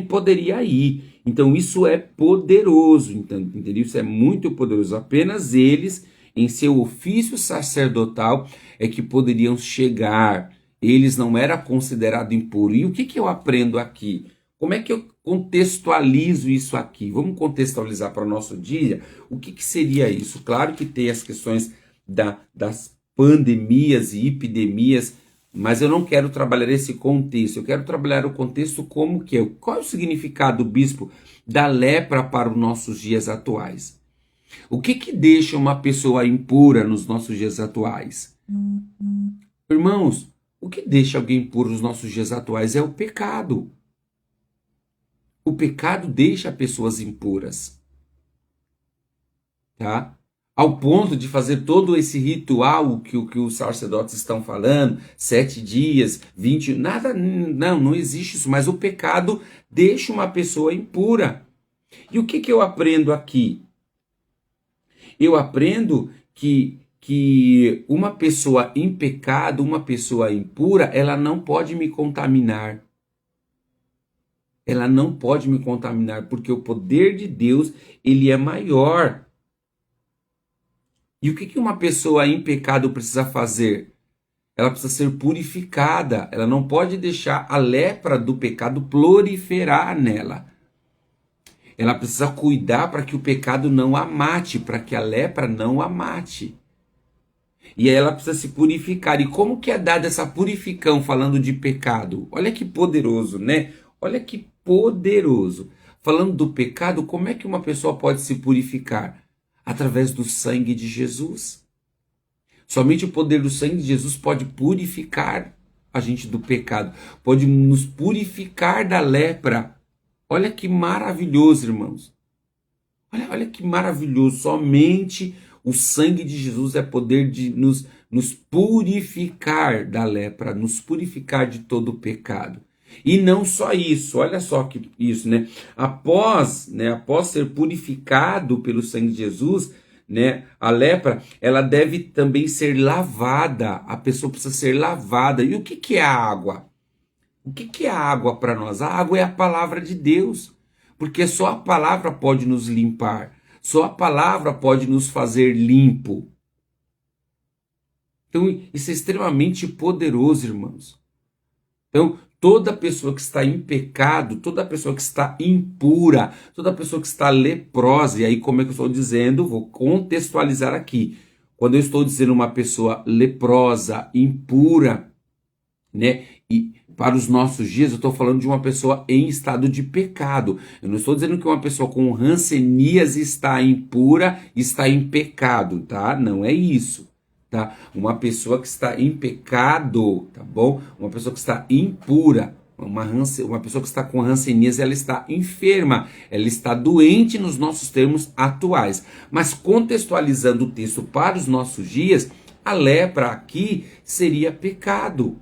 poderia ir. Então isso é poderoso, entendeu? Isso é muito poderoso. Apenas eles, em seu ofício sacerdotal, é que poderiam chegar. Eles não eram considerados impuros. E o que eu aprendo aqui? Como é que eu contextualizo isso aqui? Vamos contextualizar para o nosso dia? O que seria isso? Claro que tem as questões das pandemias e epidemias, mas eu não quero trabalhar esse contexto, eu quero trabalhar o contexto como que é, qual é o significado, bispo, da lepra para os nossos dias atuais. O que deixa uma pessoa impura nos nossos dias atuais? Irmãos, o que deixa alguém impuro nos nossos dias atuais é o pecado. O pecado deixa pessoas impuras, tá? Ao ponto de fazer todo esse ritual que os sacerdotes estão falando, 7 dias, 20, nada, não existe isso, mas o pecado deixa uma pessoa impura. E o que eu aprendo aqui? Eu aprendo que uma pessoa em pecado, uma pessoa impura, ela não pode me contaminar. Ela não pode me contaminar, porque o poder de Deus, ele é maior. E o que uma pessoa em pecado precisa fazer? Ela precisa ser purificada. Ela não pode deixar a lepra do pecado proliferar nela. Ela precisa cuidar para que o pecado não a mate, para que a lepra não a mate. E aí ela precisa se purificar. E como que é dada essa purificação falando de pecado? Olha que poderoso, né? Olha que poderoso. Falando do pecado, como é que uma pessoa pode se purificar? Através do sangue de Jesus. Somente o poder do sangue de Jesus pode purificar a gente do pecado. Pode nos purificar da lepra. Olha que maravilhoso, irmãos. Olha que maravilhoso. Somente o sangue de Jesus é poder de nos purificar da lepra, nos purificar de todo o pecado. E não só isso, olha só que isso, né? Após ser purificado pelo sangue de Jesus, né, a lepra, ela deve também ser lavada. A pessoa precisa ser lavada. E o que é a água? O que é a água para nós? A água é a palavra de Deus, porque só a palavra pode nos limpar, só a palavra pode nos fazer limpo. Então, isso é extremamente poderoso, irmãos. Então, toda pessoa que está em pecado, toda pessoa que está impura, toda pessoa que está leprosa, e aí como é que eu estou dizendo? Vou contextualizar aqui. Quando eu estou dizendo uma pessoa leprosa, impura, né? E para os nossos dias, eu estou falando de uma pessoa em estado de pecado. Eu não estou dizendo que uma pessoa com hanseníase está impura, está em pecado, tá? Não é isso. Tá? Uma pessoa que está em pecado, tá bom? Uma pessoa que está impura, uma pessoa que está com hanseníase, ela está enferma, ela está doente nos nossos termos atuais. Mas contextualizando o texto para os nossos dias, a lepra aqui seria pecado.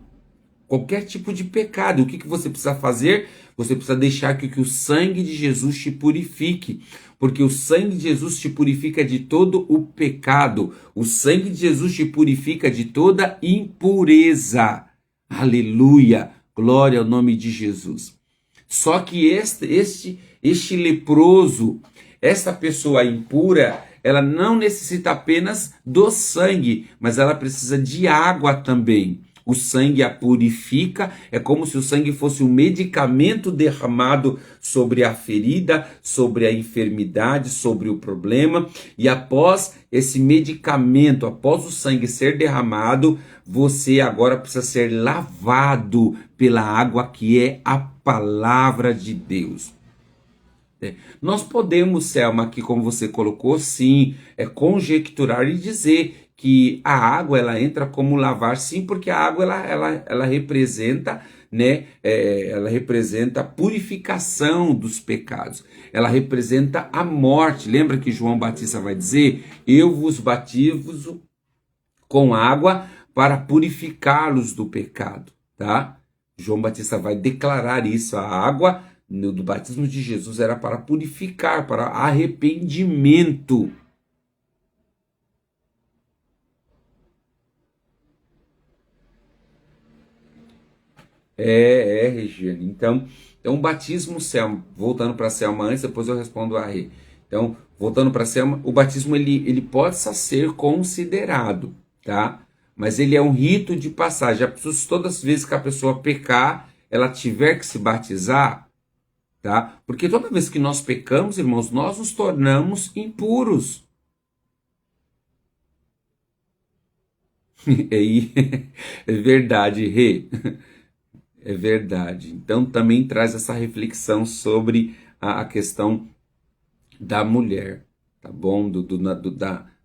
Qualquer tipo de pecado. O que você precisa fazer? Você precisa deixar que o sangue de Jesus te purifique. Porque o sangue de Jesus te purifica de todo o pecado. O sangue de Jesus te purifica de toda impureza. Aleluia! Glória ao nome de Jesus. Só que este leproso, essa pessoa impura, ela não necessita apenas do sangue, mas ela precisa de água também. O sangue a purifica, é como se o sangue fosse um medicamento derramado sobre a ferida, sobre a enfermidade, sobre o problema. E após esse medicamento, após o sangue ser derramado, você agora precisa ser lavado pela água que é a palavra de Deus. Nós podemos, Selma, aqui como você colocou, sim, conjecturar e dizer que a água ela entra como lavar, sim, porque a água ela representa, né, ela representa a purificação dos pecados, ela representa a morte. Lembra que João Batista vai dizer: eu vos batizo com água para purificá-los do pecado, tá? João Batista vai declarar isso, a água do batismo de Jesus era para purificar, para arrependimento. Regiane. Então o batismo, Selma, voltando para Selma antes, depois eu respondo a Rê. Então, voltando para Selma, o batismo ele pode ser considerado, tá? Mas ele é um rito de passagem. Todas as vezes que a pessoa pecar, ela tiver que se batizar, tá? Porque toda vez que nós pecamos, irmãos, nós nos tornamos impuros. É verdade, Rê. É verdade. Então também traz essa reflexão sobre a questão da mulher, tá bom?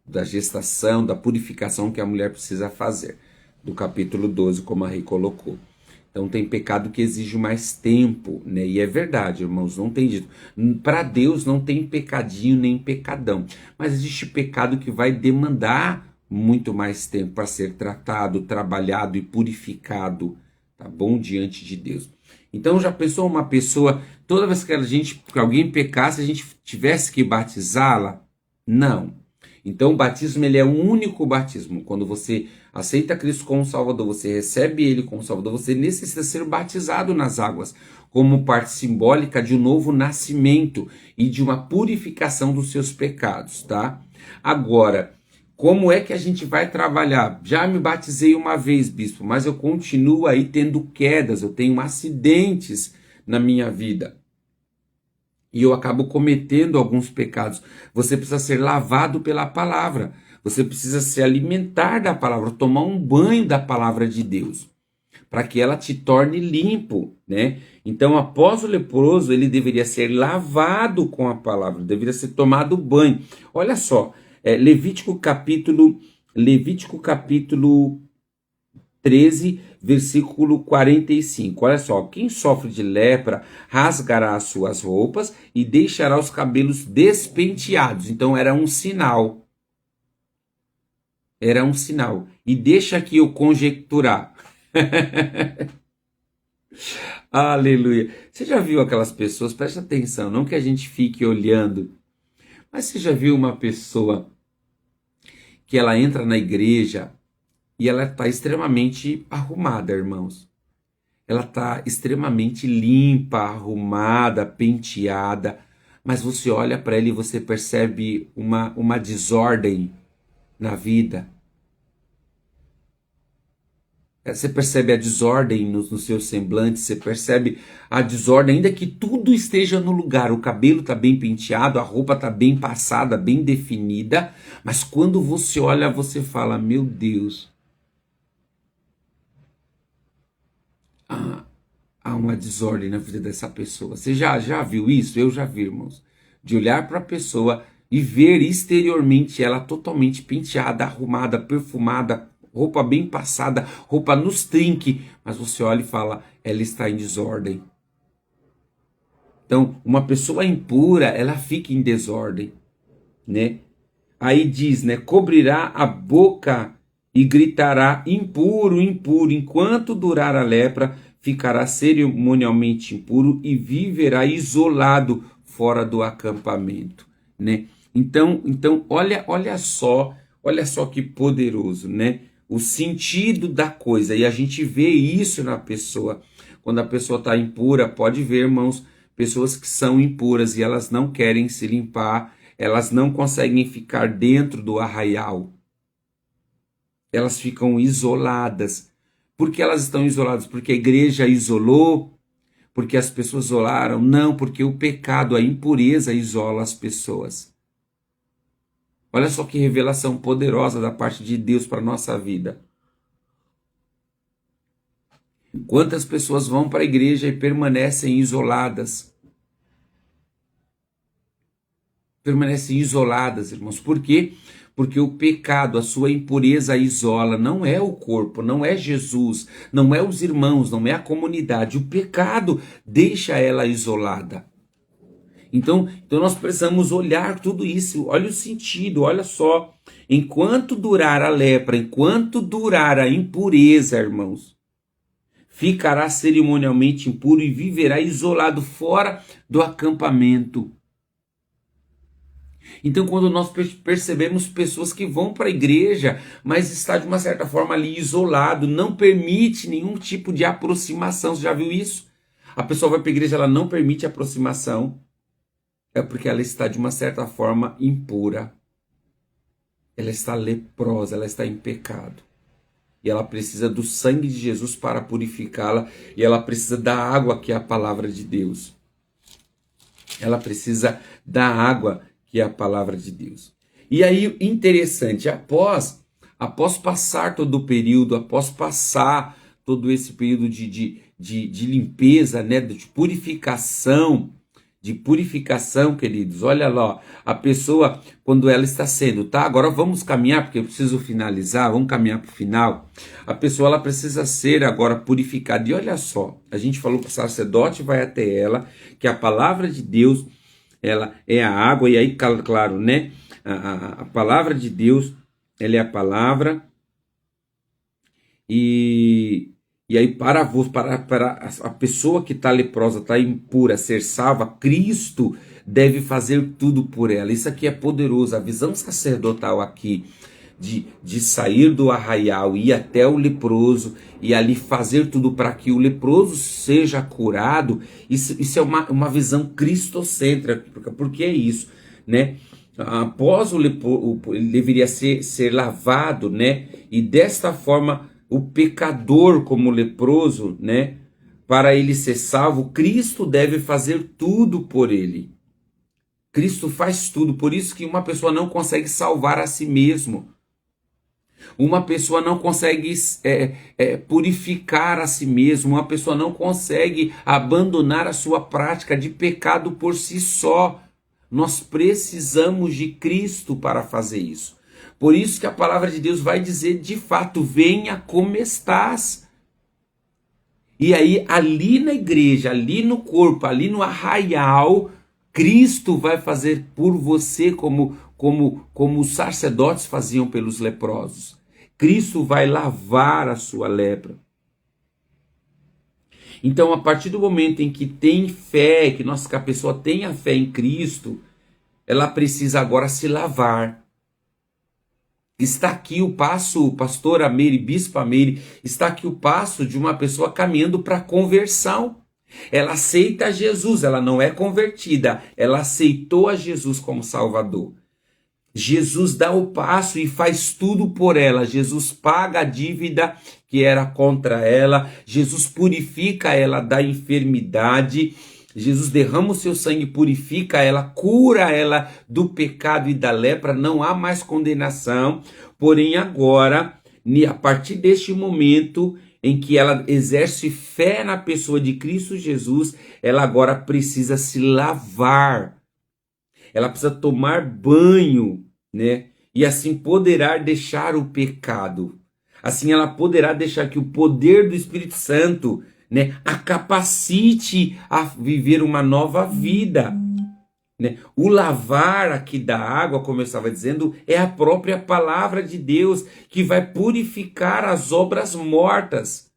Da gestação, da purificação que a mulher precisa fazer. Do capítulo 12, como a Rei colocou. Então tem pecado que exige mais tempo, né? E é verdade, irmãos, não tem jeito. Para Deus não tem pecadinho nem pecadão, mas existe pecado que vai demandar muito mais tempo para ser tratado, trabalhado e purificado, tá bom? Diante de Deus. Então já pensou uma pessoa, toda vez que alguém pecasse, a gente tivesse que batizá-la? Não. Então o batismo ele é um único batismo. Quando você aceita Cristo como Salvador, você recebe Ele como Salvador, você necessita ser batizado nas águas, como parte simbólica de um novo nascimento e de uma purificação dos seus pecados, tá? Agora, como é que a gente vai trabalhar? Já me batizei uma vez, bispo, mas eu continuo aí tendo quedas, eu tenho acidentes na minha vida. E eu acabo cometendo alguns pecados. Você precisa ser lavado pela palavra. Você precisa se alimentar da palavra, tomar um banho da palavra de Deus, para que ela te torne limpo, né? Então, após o leproso, ele deveria ser lavado com a palavra, deveria ser tomado banho. Olha só, Levítico capítulo 13, versículo 45. Olha só, quem sofre de lepra rasgará as suas roupas e deixará os cabelos despenteados. Então era um sinal. Era um sinal. E deixa aqui eu conjecturar. Aleluia. Você já viu aquelas pessoas, presta atenção, não que a gente fique olhando, mas você já viu uma pessoa que ela entra na igreja e ela está extremamente arrumada, irmãos. Ela está extremamente limpa, arrumada, penteada, mas você olha para ela e você percebe uma desordem na vida. Você percebe a desordem no seu semblante, você percebe a desordem, ainda que tudo esteja no lugar, o cabelo está bem penteado, a roupa está bem passada, bem definida, mas quando você olha, você fala, meu Deus, há uma desordem na vida dessa pessoa. Você já viu isso? Eu já vi, irmãos. De olhar para a pessoa e ver exteriormente ela totalmente penteada, arrumada, perfumada, roupa bem passada, roupa nos trinque, mas você olha e fala, ela está em desordem. Então, uma pessoa impura, ela fica em desordem, né? Aí diz, né, cobrirá a boca e gritará, impuro, impuro, enquanto durar a lepra, ficará cerimonialmente impuro e viverá isolado fora do acampamento, né? Então olha só que poderoso, né? O sentido da coisa, e a gente vê isso na pessoa. Quando a pessoa está impura, pode ver, irmãos, pessoas que são impuras e elas não querem se limpar, elas não conseguem ficar dentro do arraial. Elas ficam isoladas. Por que elas estão isoladas? Porque a igreja isolou? Porque as pessoas isolaram? Não, porque o pecado, a impureza isola as pessoas. Olha só que revelação poderosa da parte de Deus para a nossa vida. Quantas pessoas vão para a igreja e permanecem isoladas? Permanecem isoladas, irmãos. Por quê? Porque o pecado, a sua impureza isola, não é o corpo, não é Jesus, não é os irmãos, não é a comunidade. O pecado deixa ela isolada. Então nós precisamos olhar tudo isso, olha o sentido, olha só. Enquanto durar a lepra, enquanto durar a impureza, irmãos, ficará cerimonialmente impuro e viverá isolado fora do acampamento. Então, quando nós percebemos pessoas que vão para a igreja, mas está de uma certa forma ali isolado, não permite nenhum tipo de aproximação. Você já viu isso? A pessoa vai para a igreja, ela não permite aproximação, é porque ela está de uma certa forma impura. Ela está leprosa, ela está em pecado. E ela precisa do sangue de Jesus para purificá-la, e ela precisa da água que é a palavra de Deus. Ela precisa da água que é a palavra de Deus. E aí, interessante, após após passar todo o período, após passar todo esse período de limpeza, né, de purificação, queridos, olha lá, a pessoa, quando ela está sendo, tá? Agora vamos caminhar, porque eu preciso finalizar, vamos caminhar para o final. A pessoa, ela precisa ser agora purificada, e olha só, a gente falou que o sacerdote vai até ela, que a palavra de Deus, ela é a água, e aí, claro, né, a palavra de Deus, ela é a palavra, e aí, para a pessoa que está leprosa, está impura, ser salva, Cristo deve fazer tudo por ela. Isso aqui é poderoso. A visão sacerdotal aqui de sair do arraial, ir até o leproso e ali fazer tudo para que o leproso seja curado, isso é uma visão cristocêntrica, porque é isso, né? Após ele deveria ser lavado, né? E desta forma o pecador como leproso, né? Para ele ser salvo, Cristo deve fazer tudo por ele. Cristo faz tudo, por isso que uma pessoa não consegue salvar a si mesmo. Uma pessoa não consegue purificar a si mesmo. Uma pessoa não consegue abandonar a sua prática de pecado por si só. Nós precisamos de Cristo para fazer isso. Por isso que a palavra de Deus vai dizer de fato, venha como estás. E aí ali na igreja, ali no corpo, ali no arraial, Cristo vai fazer por você como os sacerdotes faziam pelos leprosos. Cristo vai lavar a sua lepra. Então, a partir do momento em que tem fé, que a pessoa tenha fé em Cristo, ela precisa agora se lavar. Está aqui o passo, pastora Meire, bispa Meire, está aqui o passo de uma pessoa caminhando para a conversão. Ela aceita Jesus, ela não é convertida, ela aceitou a Jesus como Salvador. Jesus dá o passo e faz tudo por ela. Jesus paga a dívida que era contra ela. Jesus purifica ela da enfermidade. Jesus derrama o seu sangue, purifica ela, cura ela do pecado e da lepra. Não há mais condenação. Porém, agora, a partir deste momento em que ela exerce fé na pessoa de Cristo Jesus, ela agora precisa se lavar. Ela precisa tomar banho, né? E assim poderá deixar o pecado. Assim ela poderá deixar que o poder do Espírito Santo, né, a capacite a viver uma nova vida. Né? O lavar aqui da água, como eu estava dizendo, é a própria palavra de Deus que vai purificar as obras mortas.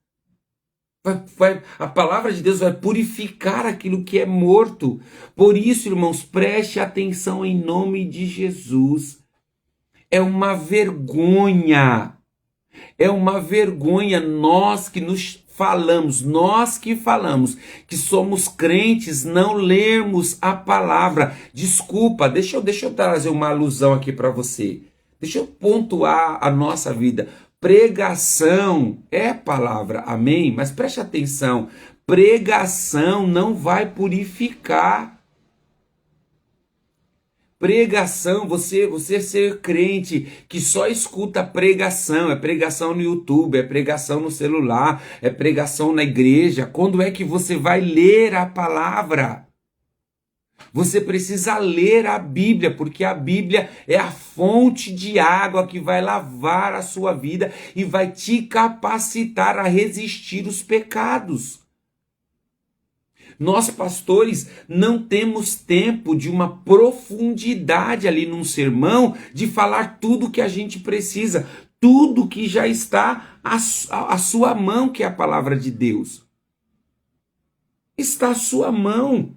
A palavra de Deus vai purificar aquilo que é morto. Por isso, irmãos, preste atenção em nome de Jesus. É uma vergonha. É uma vergonha nós que falamos que somos crentes, não lermos a palavra. Desculpa, deixa eu trazer uma alusão aqui para você. Deixa eu pontuar a nossa vida. Pregação é palavra, amém? Mas preste atenção, pregação não vai purificar. Pregação, você ser crente que só escuta pregação, é pregação no YouTube, é pregação no celular, é pregação na igreja. Quando é que você vai ler a palavra? Você precisa ler a Bíblia, porque a Bíblia é a fonte de água que vai lavar a sua vida e vai te capacitar a resistir os pecados. Nós, pastores, não temos tempo de uma profundidade ali num sermão, de falar tudo que a gente precisa, tudo que já está à sua mão, que é a palavra de Deus. Está à sua mão.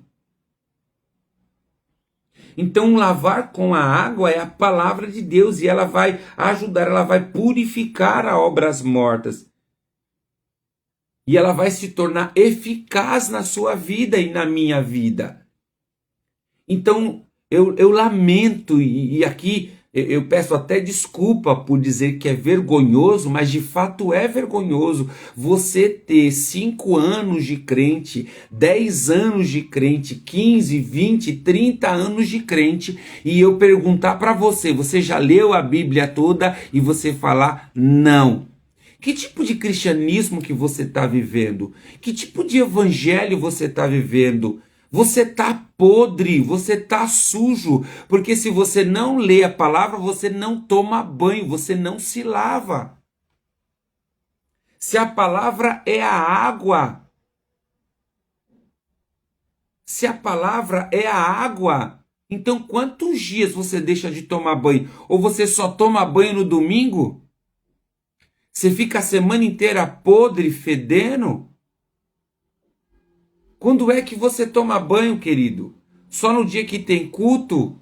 Então, lavar com a água é a palavra de Deus e ela vai ajudar, ela vai purificar as obras mortas. E ela vai se tornar eficaz na sua vida e na minha vida. Então, eu lamento, e aqui Eu peço até desculpa por dizer que é vergonhoso, mas de fato é vergonhoso você ter 5 anos de crente, 10 anos de crente, 15, 20, 30 anos de crente, e eu perguntar para você, você já leu a Bíblia toda e você falar não. Que tipo de cristianismo que você está vivendo? Que tipo de evangelho você está vivendo? Você está podre, você está sujo, porque se você não lê a palavra, você não toma banho, você não se lava. Se a palavra é a água, se a palavra é a água, então quantos dias você deixa de tomar banho? Ou você só toma banho no domingo? Você fica a semana inteira podre, fedendo? Quando é que você toma banho, querido? Só no dia que tem culto?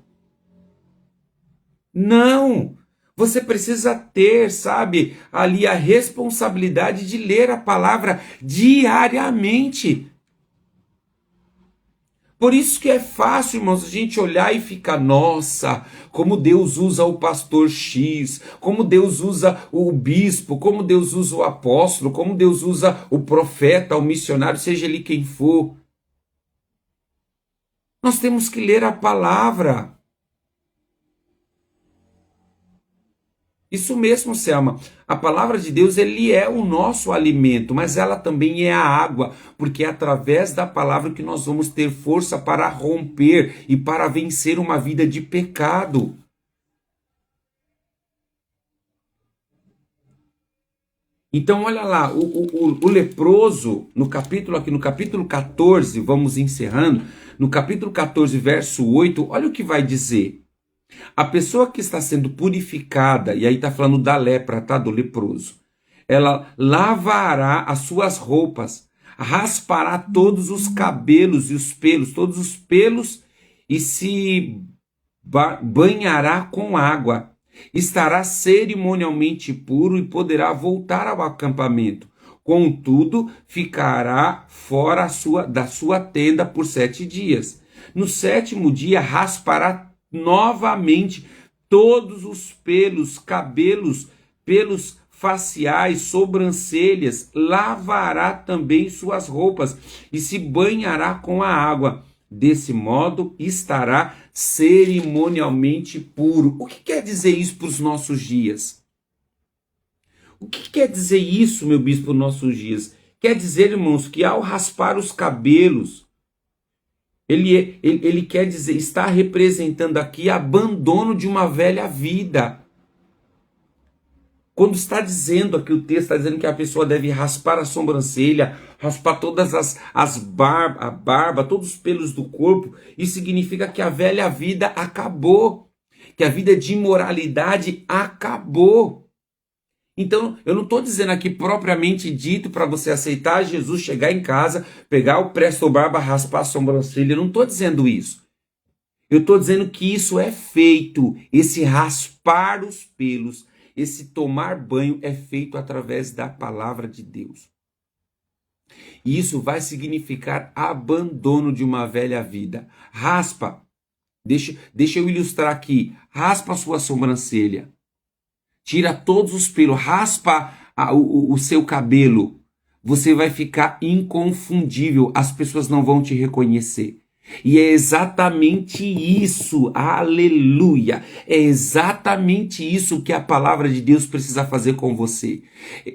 Não! Você precisa ter, sabe, ali a responsabilidade de ler a palavra diariamente. Por isso que é fácil, irmãos, a gente olhar e ficar, nossa, como Deus usa o pastor X, como Deus usa o bispo, como Deus usa o apóstolo, como Deus usa o profeta, o missionário, seja ele quem for. Nós temos que ler a palavra. Isso mesmo, Selma. A palavra de Deus, ele é o nosso alimento, mas ela também é a água, porque é através da palavra que nós vamos ter força para romper e para vencer uma vida de pecado. Então, olha lá, o leproso, no capítulo 14, vamos encerrando, no capítulo 14, verso 8, olha o que vai dizer. A pessoa que está sendo purificada, e aí está falando da lepra, tá? Do leproso, ela lavará as suas roupas, raspará todos os cabelos e os pelos, todos os pelos, e se banhará com água. Estará cerimonialmente puro e poderá voltar ao acampamento. Contudo, ficará fora da sua tenda por 7 dias. No 7º dia, raspará novamente todos os pelos, cabelos, pelos faciais, sobrancelhas, lavará também suas roupas e se banhará com a água. Desse modo estará cerimonialmente puro. O que quer dizer isso para os nossos dias? O que quer dizer isso, meu bispo, para os nossos dias? Quer dizer, irmãos, que ao raspar os cabelos, ele quer dizer, está representando aqui abandono de uma velha vida. Quando está dizendo aqui, o texto está dizendo que a pessoa deve raspar a sobrancelha, raspar todas a barba, todos os pelos do corpo, isso significa que a velha vida acabou, que a vida de imoralidade acabou. Então, eu não estou dizendo aqui propriamente dito para você aceitar Jesus, chegar em casa, pegar o presto barba, raspar a sobrancelha, eu não estou dizendo isso. Eu estou dizendo que isso é feito, esse raspar os pelos, esse tomar banho é feito através da palavra de Deus. E isso vai significar abandono de uma velha vida. Raspa, deixa eu ilustrar aqui, raspa a sua sobrancelha, tira todos os pelos, raspa o seu cabelo, você vai ficar inconfundível, as pessoas não vão te reconhecer. E é exatamente isso, aleluia, é exatamente isso que a palavra de Deus precisa fazer com você.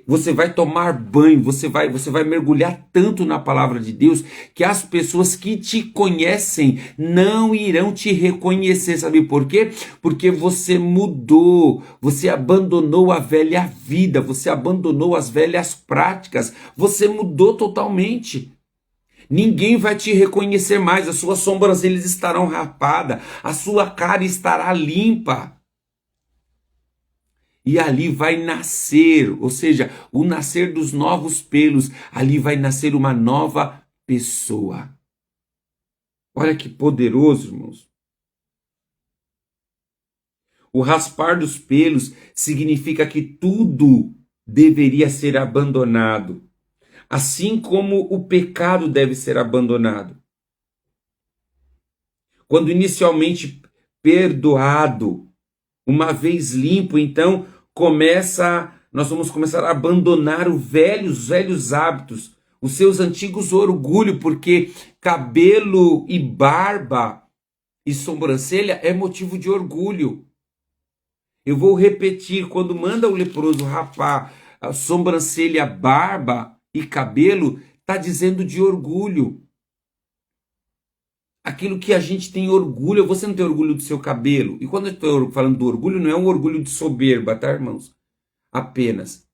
Você vai tomar banho, você vai mergulhar tanto na palavra de Deus que as pessoas que te conhecem não irão te reconhecer, sabe por quê? Porque você mudou, você abandonou a velha vida, você abandonou as velhas práticas, você mudou totalmente. Ninguém vai te reconhecer mais, as suas sobrancelhas estarão rapadas, a sua cara estará limpa. E ali vai nascer, ou seja, o nascer dos novos pelos, ali vai nascer uma nova pessoa. Olha que poderoso, irmãos. O raspar dos pelos significa que tudo deveria ser abandonado. Assim como o pecado deve ser abandonado. Quando inicialmente perdoado, Uma vez limpo, então nós vamos começar a abandonar os velhos hábitos, os seus antigos orgulhos, porque cabelo e barba e sobrancelha é motivo de orgulho. Eu vou repetir, quando manda o leproso rapar a sobrancelha, barba e cabelo, está dizendo de orgulho. Aquilo que a gente tem orgulho, você não tem orgulho do seu cabelo. E quando eu estou falando do orgulho, não é um orgulho de soberba, tá, irmãos? Apenas.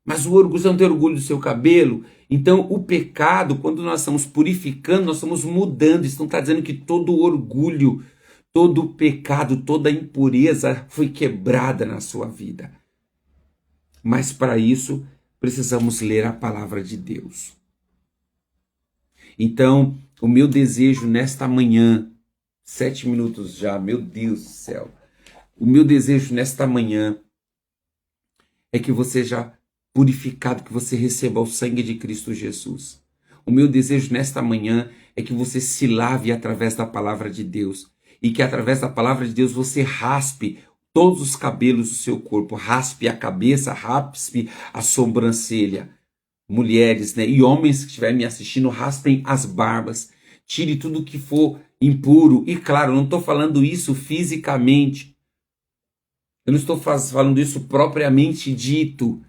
Mas o orgulho, você não tem orgulho do seu cabelo. Então, o pecado, quando nós estamos purificando, nós estamos mudando. Isso não está dizendo que todo orgulho, todo pecado, toda impureza foi quebrada na sua vida. Mas para isso, precisamos ler a palavra de Deus. Então, o meu desejo nesta manhã, 7 minutos já, meu Deus do céu. O meu desejo nesta manhã é que você seja purificado, que você receba o sangue de Cristo Jesus. O meu desejo nesta manhã é que você se lave através da palavra de Deus e que através da palavra de Deus você raspe todos os cabelos do seu corpo, raspe a cabeça, raspe a sobrancelha. Mulheres, né, e homens que estiverem me assistindo, raspem as barbas, tire tudo que for impuro. E claro, não estou falando isso fisicamente, eu não estou falando isso propriamente dito,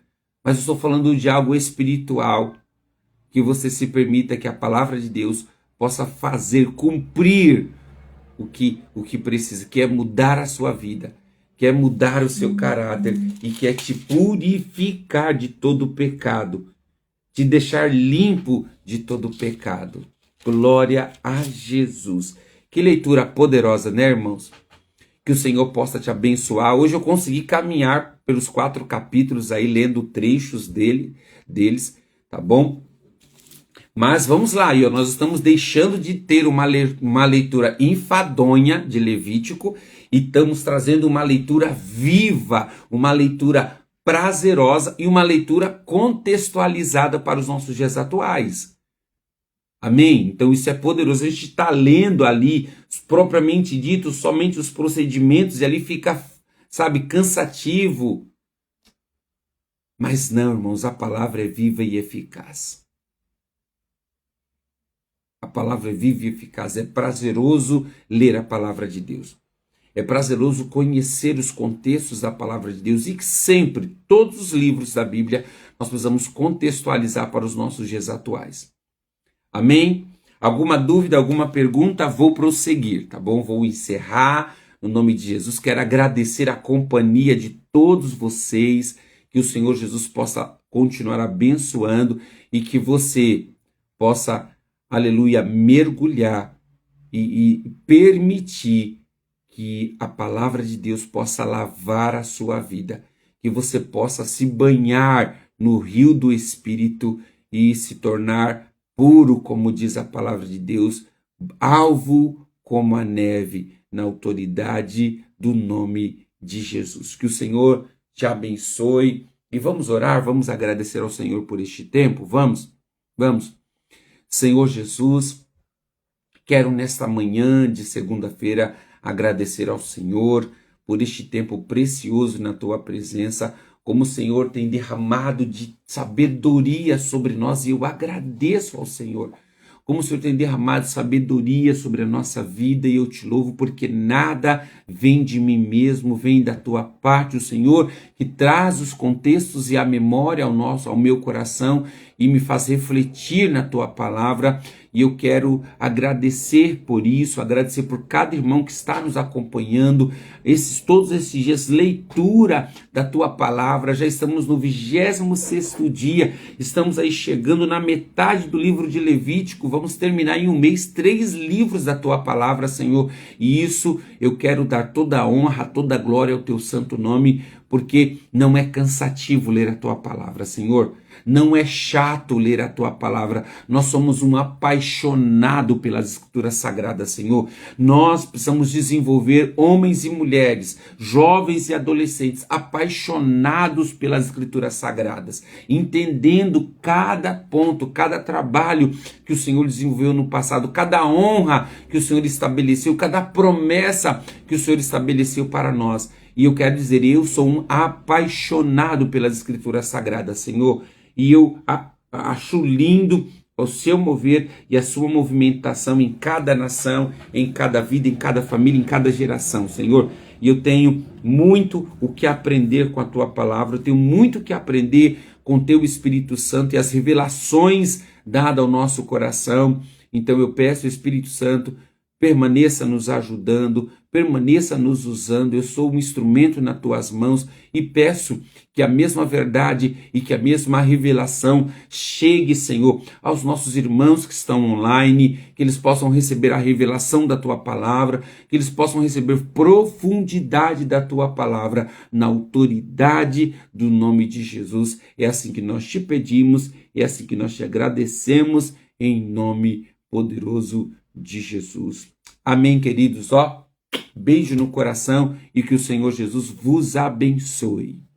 mas eu estou falando de algo espiritual, que você se permita que a palavra de Deus possa fazer, cumprir o que precisa, que é mudar a sua vida, que é mudar o seu caráter e que é te purificar de todo pecado, te deixar limpo de todo pecado. Glória a Jesus. Que leitura poderosa, né, irmãos? Que o Senhor possa te abençoar. Hoje eu consegui caminhar pelos 4 capítulos aí, lendo trechos deles, tá bom? Mas vamos lá, nós estamos deixando de ter uma leitura enfadonha de Levítico e estamos trazendo uma leitura viva, uma leitura prazerosa e uma leitura contextualizada para os nossos dias atuais. Amém? Então isso é poderoso. A gente está lendo ali, propriamente dito, somente os procedimentos e ali fica, sabe, cansativo. Mas não, irmãos, a palavra é viva e eficaz. A palavra é viva e eficaz. É prazeroso ler a palavra de Deus. É prazeroso conhecer os contextos da palavra de Deus e que sempre, todos os livros da Bíblia, nós precisamos contextualizar para os nossos dias atuais. Amém? Alguma dúvida, alguma pergunta? Vou prosseguir, tá bom? Vou encerrar no nome de Jesus. Quero agradecer a companhia de todos vocês, que o Senhor Jesus possa continuar abençoando e que você possa, aleluia, mergulhar e permitir que a palavra de Deus possa lavar a sua vida, que você possa se banhar no rio do Espírito e se tornar puro, como diz a palavra de Deus, alvo como a neve, na autoridade do nome de Jesus. Que o Senhor te abençoe e vamos orar, vamos agradecer ao Senhor por este tempo, vamos. Senhor Jesus, quero nesta manhã de segunda-feira agradecer ao Senhor por este tempo precioso na tua presença, como o Senhor tem derramado de sabedoria sobre nós, e eu agradeço ao Senhor. Como o Senhor tem derramado sabedoria sobre a nossa vida, e eu te louvo porque nada vem de mim mesmo, vem da tua parte, o Senhor, que traz os contextos e a memória ao meu coração e me faz refletir na tua palavra. E eu quero agradecer por isso, agradecer por cada irmão que está nos acompanhando, todos esses dias, leitura da tua palavra. Já estamos no 26º dia, estamos aí chegando na metade do livro de Levítico, vamos terminar em um mês 3 livros da tua palavra, Senhor. E isso eu quero dar toda a honra, toda a glória ao teu santo nome, porque não é cansativo ler a tua palavra, Senhor. Não é chato ler a tua palavra. Nós somos um apaixonado pelas escrituras sagradas, Senhor. Nós precisamos desenvolver homens e mulheres, jovens e adolescentes, apaixonados pelas escrituras sagradas, entendendo cada ponto, cada trabalho que o Senhor desenvolveu no passado, cada honra que o Senhor estabeleceu, cada promessa que o Senhor estabeleceu para nós. E eu quero dizer, eu sou um apaixonado pelas Escrituras Sagradas, Senhor. E eu acho lindo o seu mover e a sua movimentação em cada nação, em cada vida, em cada família, em cada geração, Senhor. E eu tenho muito o que aprender com a tua palavra, eu tenho muito o que aprender com o teu Espírito Santo e as revelações dadas ao nosso coração. Então eu peço, Espírito Santo, permaneça nos ajudando, permaneça nos usando. Eu sou um instrumento nas tuas mãos e peço que a mesma verdade e que a mesma revelação chegue, Senhor, aos nossos irmãos que estão online, que eles possam receber a revelação da tua palavra, que eles possam receber profundidade da tua palavra na autoridade do nome de Jesus. É assim que nós te pedimos, é assim que nós te agradecemos, em nome poderoso de Jesus. Amém, queridos. Beijo no coração e que o Senhor Jesus vos abençoe.